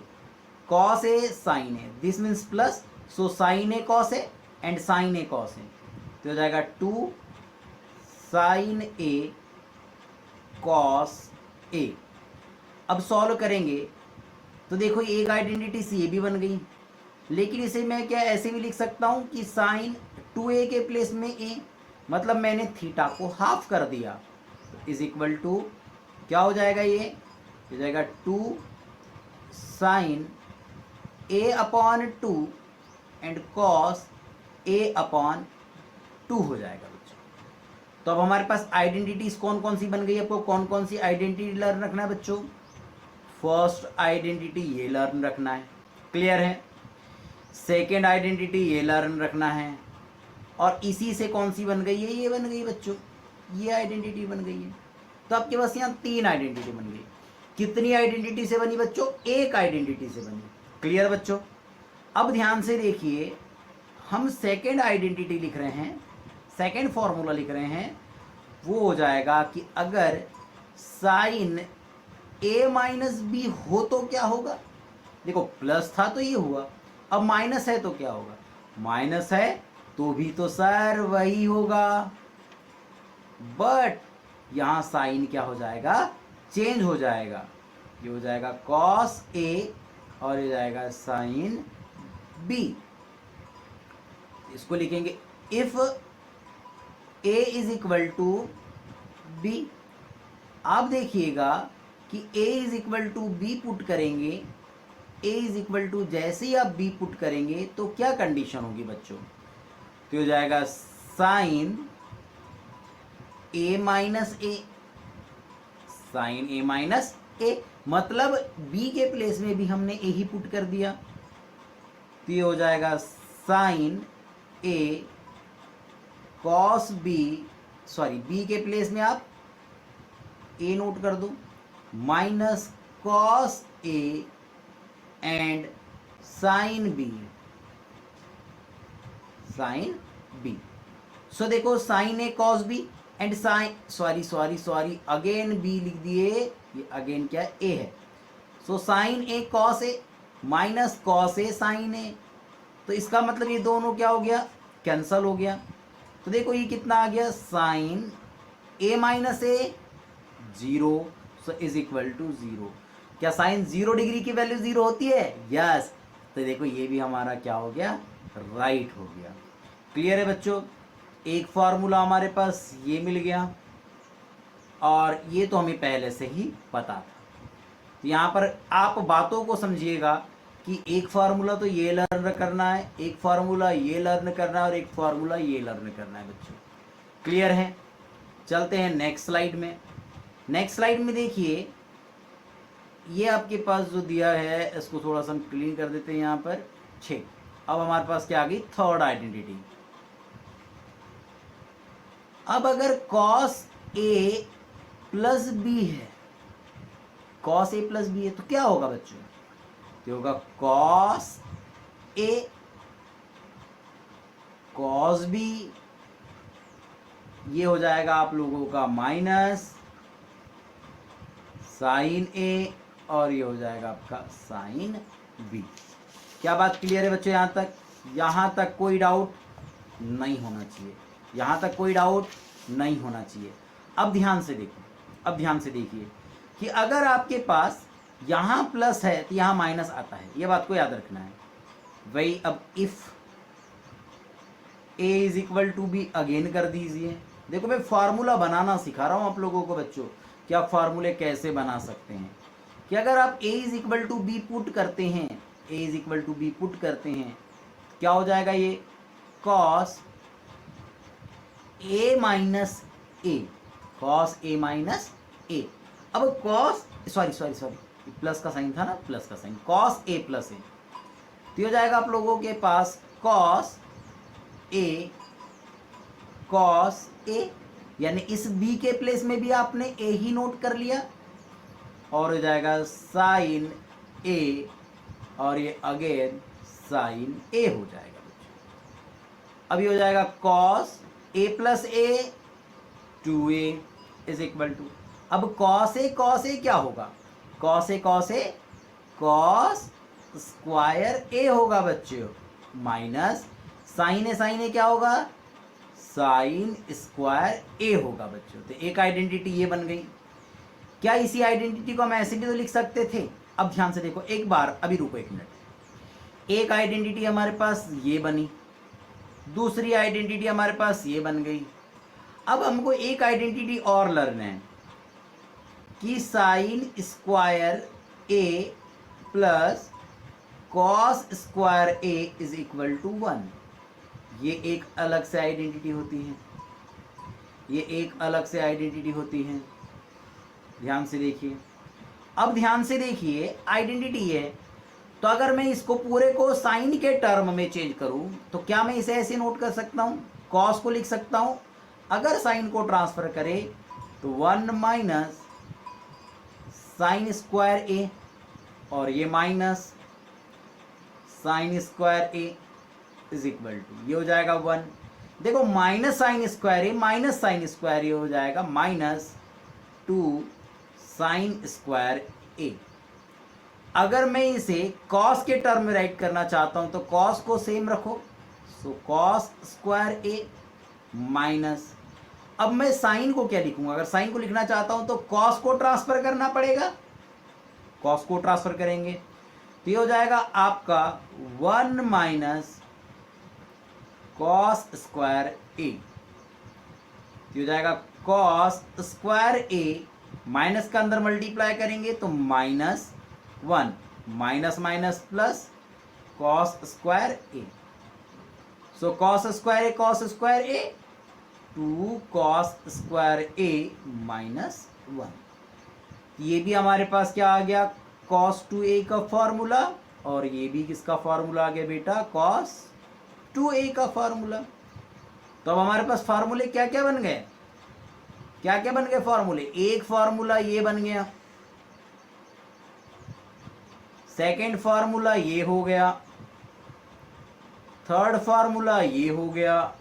cos A sine A, this means plus, so sine A cos A and sine A cos A, तो हो जाएगा 2 साइन ए कॉस ए। अब सॉल्व करेंगे तो देखो एक आइडेंटिटी सी ए भी बन गई, लेकिन इसे मैं क्या ऐसे भी लिख सकता हूँ कि साइन 2a के प्लेस में ए, मतलब मैंने थीटा को हाफ कर दिया, इज इक्वल टू क्या हो जाएगा, ये हो जाएगा 2 sine A upon 2 and cos A upon 2 हो जाएगा बच्चों। तो अब हमारे पास आइडेंटिटीज कौन कौन सी बन गई, आपको कौन कौन सी आइडेंटिटी लर्न रखना है बच्चों, फर्स्ट आइडेंटिटी ये लर्न रखना है, क्लियर है, सेकेंड आइडेंटिटी ये लर्न रखना है, और इसी से कौन सी बन गई है, ये बन गई बच्चों, ये आइडेंटिटी बन गई है। तो आपके पास यहाँ 3 आइडेंटिटी बन गई। कितनी आइडेंटिटी से बनी बच्चों, एक आइडेंटिटी से बनी। क्लियर बच्चों? अब ध्यान से देखिए, हम सेकेंड आइडेंटिटी लिख रहे हैं, सेकेंड फॉर्मूला लिख रहे हैं, वो हो जाएगा कि अगर साइन ए माइनस बी हो तो क्या होगा, देखो प्लस था तो ये हुआ, अब माइनस है तो क्या होगा, माइनस है तो भी तो सर वही होगा, बट यहां साइन क्या हो जाएगा, चेंज हो जाएगा, ये हो जाएगा कॉस ए और ये जाएगा साइन बी। इसको लिखेंगे if A is equal to B. आप देखिएगा कि a is equal to B put करेंगे, a इज इक्वल टू जैसे ही आप b पुट करेंगे तो क्या कंडीशन होगी बच्चों, तो हो जाएगा sine a minus A, sine a minus A, मतलब b के प्लेस में भी हमने a ही पुट कर दिया, तो ये हो जाएगा sine a cos b, sorry b के प्लेस में आप a नोट कर दो, minus cos A and sine B, sine B. So देखो sine A cos B and sine, sorry again B लिख दिए, ये अगेन क्या ए है, so sine A cos A minus cos A sine A, तो इसका मतलब ये दोनों क्या हो गया, कैंसल हो गया। तो देखो ये कितना आ गया, sine A minus A 0, so is equal to 0। क्या साइन 0 डिग्री की वैल्यू 0 होती है, यस, तो देखो ये भी हमारा क्या हो गया, राइट हो गया। क्लियर है बच्चों? एक फार्मूला हमारे पास ये मिल गया, और ये तो हमें पहले से ही पता था। तो यहाँ पर आप बातों को समझिएगा कि एक फार्मूला तो ये लर्न करना है, एक फार्मूला ये लर्न करना है, और एक फार्मूला ये लर्न करना है बच्चों। क्लियर है? चलते हैं नेक्स्ट स्लाइड में। नेक्स्ट स्लाइड में देखिए, ये आपके पास जो दिया है इसको थोड़ा सा हम क्लीन कर देते हैं यहाँ पर 6। अब हमारे पास क्या आ गई, थर्ड आइडेंटिटी। अब अगर cos a प्लस बी है, cos a प्लस बी है, तो क्या होगा बच्चों, तो होगा cos a cos b, ये हो जाएगा आप लोगों का माइनस साइन a, और ये हो जाएगा आपका साइन b। क्या बात क्लियर है बच्चों? यहाँ तक कोई डाउट नहीं होना चाहिए, यहाँ तक कोई डाउट नहीं होना चाहिए। अब ध्यान से देखिए, अब ध्यान से देखिए कि अगर आपके पास यहाँ प्लस है तो यहाँ माइनस आता है, ये बात को याद रखना है। वही अब if a is equal to B again कर दीजिए। देखो मैं फार्मूला बनाना सिखा रहा हूँ आप लोगों को बच्चों कि आप फार्मूले कैसे बना सकते हैं। कि अगर आप a is equal to B put करते हैं, a is equal to B put करते हैं, क्या हो जाएगा, ये cos a minus A, cos a minus A. अब cos सॉरी प्लस का साइन था ना, प्लस का sine, cos a plus A, तो हो जाएगा आप लोगों के पास cos a, यानी इस b के प्लेस में भी आपने a ही नोट कर लिया, और हो जाएगा sin a, और ये अगेन sin a हो जाएगा। अभी हो जाएगा cos a plus a 2a is equal to, अब cos a क्या होगा, cos cos स्क्वायर a होगा बच्चों, माइनस साइन ए क्या होगा, साइन स्क्वायर a होगा बच्चों। तो एक आइडेंटिटी ये बन गई। क्या इसी आइडेंटिटी को हम ऐसे भी तो लिख सकते थे? अब ध्यान से देखो एक बार, अभी रुको एक मिनट। एक आइडेंटिटी हमारे पास ये बनी, दूसरी आइडेंटिटी हमारे पास ये बन गई। अब हमको एक आइडेंटिटी और लर्न है कि sine square a plus cos square a is equal to 1। ये एक अलग से आइडेंटिटी होती है, ये एक अलग से आइडेंटिटी होती है। ध्यान से देखिए, अब ध्यान से देखिए, आइडेंटिटी है तो अगर मैं इसको पूरे को साइन के टर्म में चेंज करूं तो क्या मैं इसे ऐसे नोट कर सकता हूं, कॉस को लिख सकता हूं। अगर साइन को ट्रांसफर करें तो 1 माइनस साइन स्क्वायर a, और ये minus sine square a is equal to, ये हो जाएगा 1। देखो minus sine square a minus sine square a हो जाएगा माइनस 2 साइन स्क्वायर a। अगर मैं इसे cos के टर्म में राइट करना चाहता हूं तो cos को सेम रखो, सो cos स्क्वायर a माइनस, अब मैं साइन को क्या लिखूंगा, अगर साइन को लिखना चाहता हूं तो cos को ट्रांसफर करना पड़ेगा, cos को ट्रांसफर करेंगे तो ये हो जाएगा आपका 1 माइनस cos स्क्वायर a, हो जाएगा cos स्क्वायर a, माइनस का अंदर मल्टीप्लाई करेंगे तो minus 1 minus minus plus cos square a, so cos square a 2 cos square a minus 1। ये भी हमारे पास क्या आ गया, cos 2a का फॉर्मूला, और ये भी किसका फॉर्मूला आ गया बेटा, cos 2a का फॉर्मूला। तो अब हमारे पास फॉर्मूले क्या क्या बन गए, क्या क्या बन गए फॉर्मूले, एक फॉर्मूला ये बन गया, सेकेंड फार्मूला ये हो गया, थर्ड फार्मूला ये हो गया,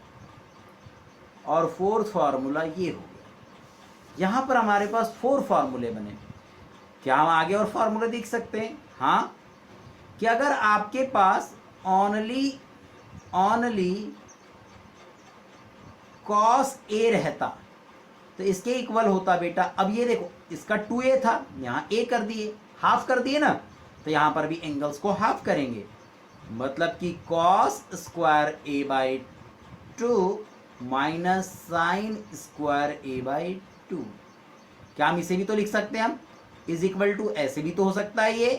और फोर्थ फार्मूला ये हो गया। यहां पर हमारे पास 4 फार्मूले बने। क्या हम आगे और फार्मूले देख सकते हैं? हाँ, कि अगर आपके पास ओनली cos a रहता तो इसके इक्वल होता बेटा। अब ये देखो, इसका 2a था, यहां a कर दिए, हाफ कर दिए ना, तो यहां पर भी एंगल्स को हाफ करेंगे, मतलब कि cos square a by 2 minus sine square a by 2। क्या हम इसे भी तो लिख सकते हैं, हम इज इक्वल टू, ऐसे भी तो हो सकता है ये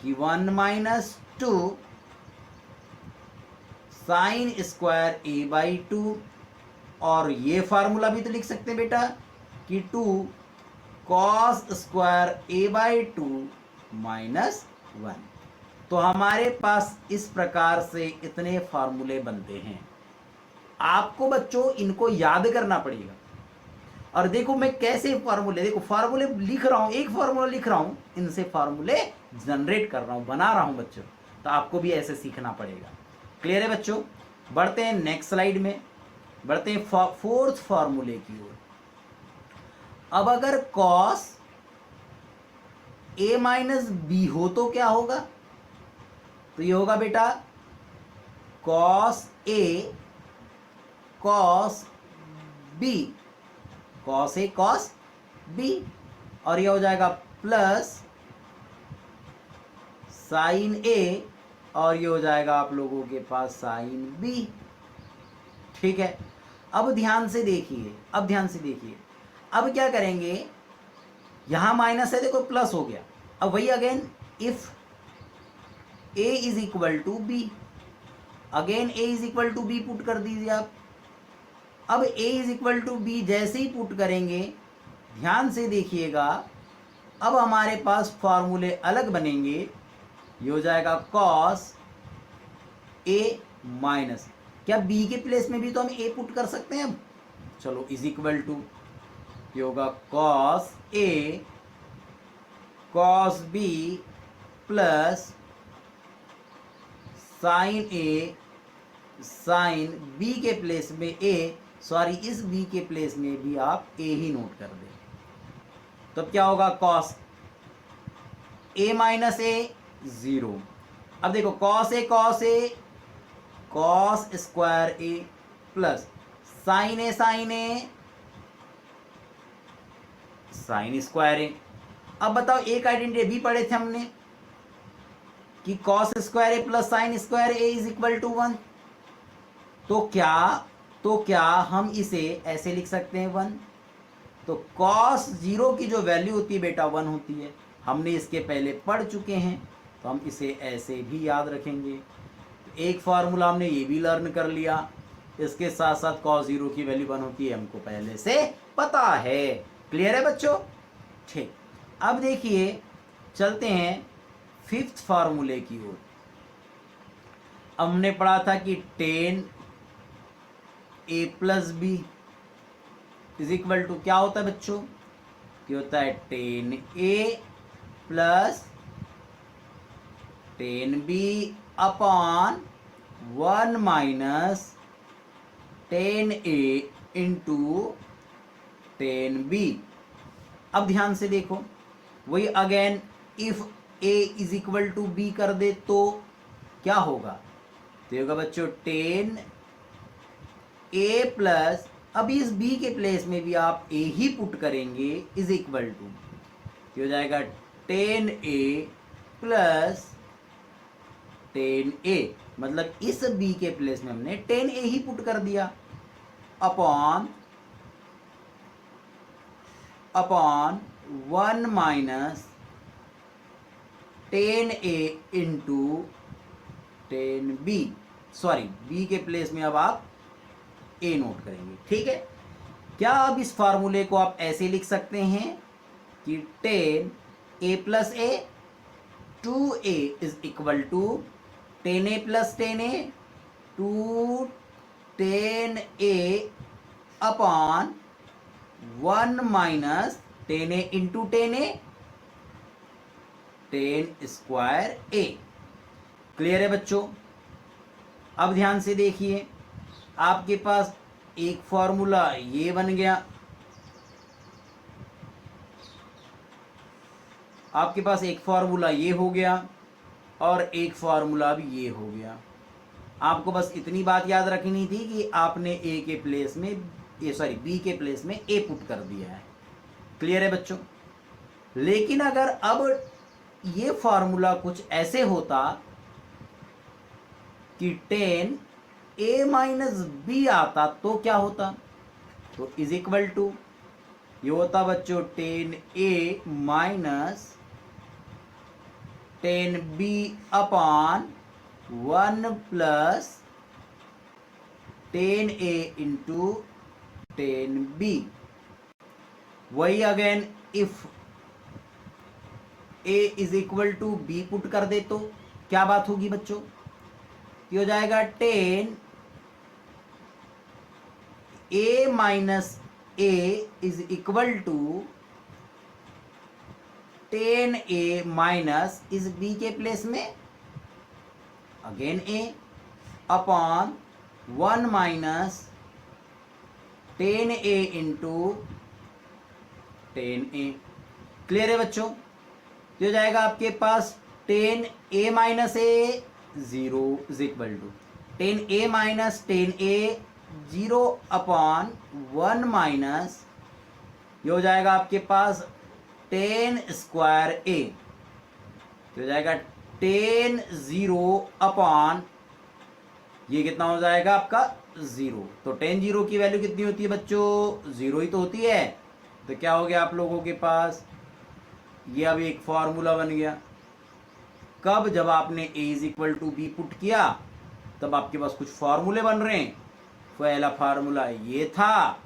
कि 1 minus 2 sign square a by 2 और ये फार्मूला भी तो लिख सकते हैं बेटा कि 2 cos square A by 2 minus 1। तो हमारे पास इस प्रकार से इतने फार्मूले बनते हैं। आपको बच्चों इनको याद करना पड़ेगा। और देखो मैं कैसे फार्मूले, देखो फार्मूले लिख रहा हूं, एक फार्मूला लिख रहा हूं, इनसे फार्मूले जनरेट कर रहा हूं, बना रहा हूं बच्चों। तो आपको भी ऐसे सीखना पड़ेगा। क्लियर है बच्चों? बढ़ते हैं नेक्स्ट स्लाइड में, बढ़ते हैं फोर्थ फार्मूले की ओर। अब अगर कॉस ए माइनस बी हो तो क्या होगा? तो ये होगा बेटा cos A cos B, cos A cos B, और ये हो जाएगा प्लस साइन ए, और ये हो जाएगा आप लोगों के पास साइन बी। ठीक है, अब ध्यान से देखिए, अब ध्यान से देखिए, अब क्या करेंगे, यहां माइनस है, देखो प्लस हो गया। अब वही again if A is equal to B, again A is equal to B put कर दीजिए आप। अब A is equal to B जैसे ही पुट करेंगे, ध्यान से देखिएगा, अब हमारे पास फॉर्मूले अलग बनेंगे। ये हो जाएगा कॉस ए माइनस, क्या बी के प्लेस में भी तो हम ए पुट कर सकते हैं? अब चलो इज इक्वल टू, ये होगा cos A cos B plus sine A sine B के प्लेस में ए, सॉरी इस बी के प्लेस में भी आप ए ही नोट कर दें। तो क्या होगा, कॉस ए माइनस ए 0। अब देखो cos A cos square A plus sine A sine square A. अब बताओ एक आइडेंटिटी भी पढ़े थे हमने कि cos square A plus sine square A is equal to 1। तो क्या हम इसे ऐसे लिख सकते हैं 1? तो कॉस 0 की जो वैल्यू होती है बेटा 1 होती है, हमने इसके पहले पढ़ चुके हैं, तो हम इसे ऐसे भी याद रखेंगे। तो एक फार्मूला हमने ये भी लर्न कर लिया, इसके साथ साथ कॉस 0 की वैल्यू 1 होती है, हमको पहले से पता है। क्लियर है बच्चों? ठीक, अब देखिए चलते हैं फिफ्थ फार्मूले की ओर। हमने पढ़ा था कि 10 ए plus B is equal to क्या होता है बच्चों? क्या होता है 10 ए प्लस 10 बी अपॉन 1 माइनस 10 ए इंटू 10 बी। अब ध्यान से देखो, वही again if A is equal to B कर दे तो क्या होगा? तो होगा बच्चों 10 ए प्लस, अब इस बी के प्लेस में भी आप ए ही पुट करेंगे, इज इक्वल टू हो जाएगा 10 ए प्लस 10 ए, मतलब इस बी के प्लेस में हमने 10 ए ही पुट कर दिया, अपॉन 1 माइनस 10 ए इंटू 10 बी, सॉरी बी के प्लेस में अब आप ए नोट करेंगे। ठीक है, क्या अब इस फार्मूले को आप ऐसे लिख सकते हैं कि 10 ए plus a 2 a is equal to 10 A plus 10 a 2 10 a upon 1 minus 10 A into 10 a 10 square a. Clear है बच्चों? अब ध्यान से देखिए, आपके पास एक फॉर्मूला ये बन गया, आपके पास एक फॉर्मूला ये हो गया और एक फॉर्मूला भी ये हो गया। आपको बस इतनी बात याद रखनी थी कि आपने ए के प्लेस में बी के प्लेस में ए पुट कर दिया है। क्लियर है बच्चों? लेकिन अगर अब ये फॉर्मूला कुछ ऐसे होता कि 10 ए माइनस बी आता तो क्या होता? तो इज इक्वल टू ये होता बच्चों 10 A minus 10 B upon 1 plus 10 A into tan B. वही again if A is equal to B put कर दे तो क्या बात होगी बच्चों, ये हो जाएगा ten a minus a is equal to ten a minus इस बी के प्लेस में again a upon 1 minus ten a into ten a. Clear है बच्चों, तो हो जाएगा आपके पास ten a minus a zero is equal to ten a minus ten a zero upon 1 minus ये हो जाएगा आपके पास टेन स्क्वायर ए, तो हो जाएगा टेन जीरो अपॉन ये कितना हो जाएगा आपका जीरो। तो टेन जीरो की वैल्यू कितनी होती है बच्चों, जीरो ही तो होती है। तो क्या हो गया आप लोगों के पास, ये अब एक फॉर्मूला बन गया। कब, जब आपने a is equal to B put किया तब आपके पास कुछ फॉर्मूले बन रहे हैं। पहला फार्मूला ये था,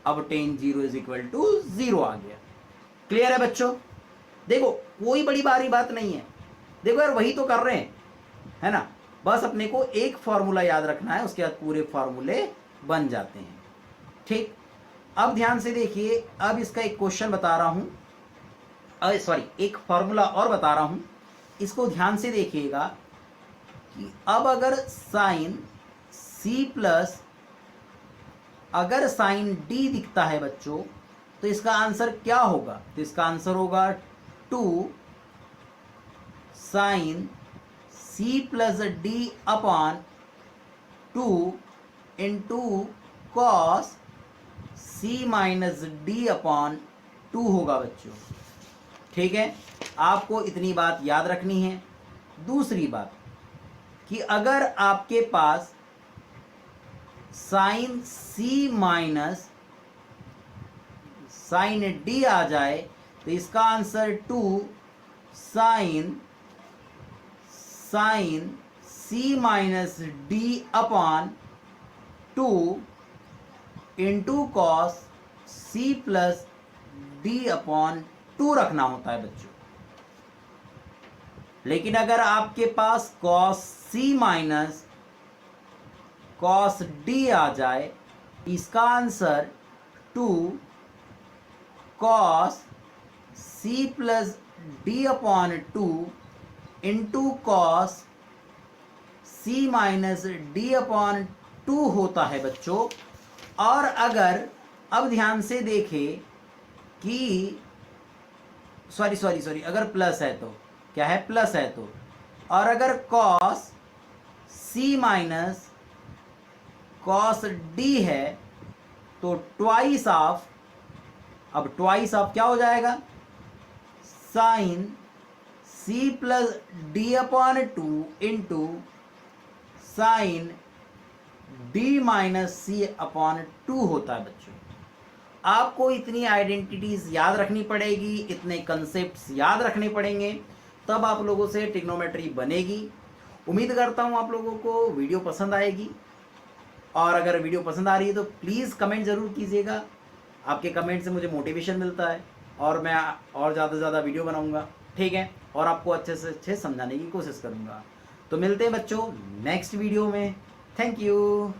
अब ten zero is equal to zero आ गया। क्लियर है बच्चों, देखो कोई बड़ी बारी बात नहीं है, देखो यार वही तो कर रहे हैं, है ना। बस अपने को एक फॉर्मूला याद रखना है, उसके बाद पूरे फॉर्मूले बन जाते हैं। ठीक, अब ध्यान से देखिए, अब इसका एक क्वेश्चन बता रहा हूं, सॉरी एक फॉर्मूला और बता रहा हूं, इसको ध्यान से देखिएगा कि अब अगर साइन सी प्लस अगर साइन डी दिखता है बच्चों तो इसका आंसर क्या होगा, तो इसका आंसर होगा टू साइन सी plus D upon two into cos सी माइनस डी अपॉन टू होगा बच्चों। ठीक है, आपको इतनी बात याद रखनी है। दूसरी बात कि अगर आपके पास sine C minus sine D आ जाए तो इसका answer two sine C minus D upon two into cos C plus D upon two रखना होता है बच्चों। लेकिन अगर आपके पास कॉस सी माइनस कॉस डी आ जाए, इसका answer two cos C plus D upon two into cos सी माइनस डी अपॉन टू होता है बच्चों। और अगर अब ध्यान से देखें कि सॉरी अगर प्लस है तो क्या है, प्लस है तो, और अगर कॉस सी माइनस कॉस डी है तो ट्वाइस ऑफ, अब ट्वाइस ऑफ क्या हो जाएगा, साइन सी plus D upon two into sine d minus c upon two होता है बच्चों। आपको इतनी आइडेंटिटीज याद रखनी पड़ेगी, इतने कंसेप्ट्स याद रखने पड़ेंगे, तब आप लोगों से ट्रिग्नोमेट्री बनेगी। उम्मीद करता हूँ आप लोगों को वीडियो पसंद आएगी, और अगर वीडियो पसंद आ रही है तो प्लीज़ कमेंट ज़रूर कीजिएगा। आपके कमेंट से मुझे मोटिवेशन मिलता है और मैं और ज़्यादा से ज़्यादा वीडियो बनाऊँगा। ठीक है, और आपको अच्छे से अच्छे समझाने की कोशिश करूँगा। तो मिलते हैं बच्चों नेक्स्ट वीडियो में। Thank you.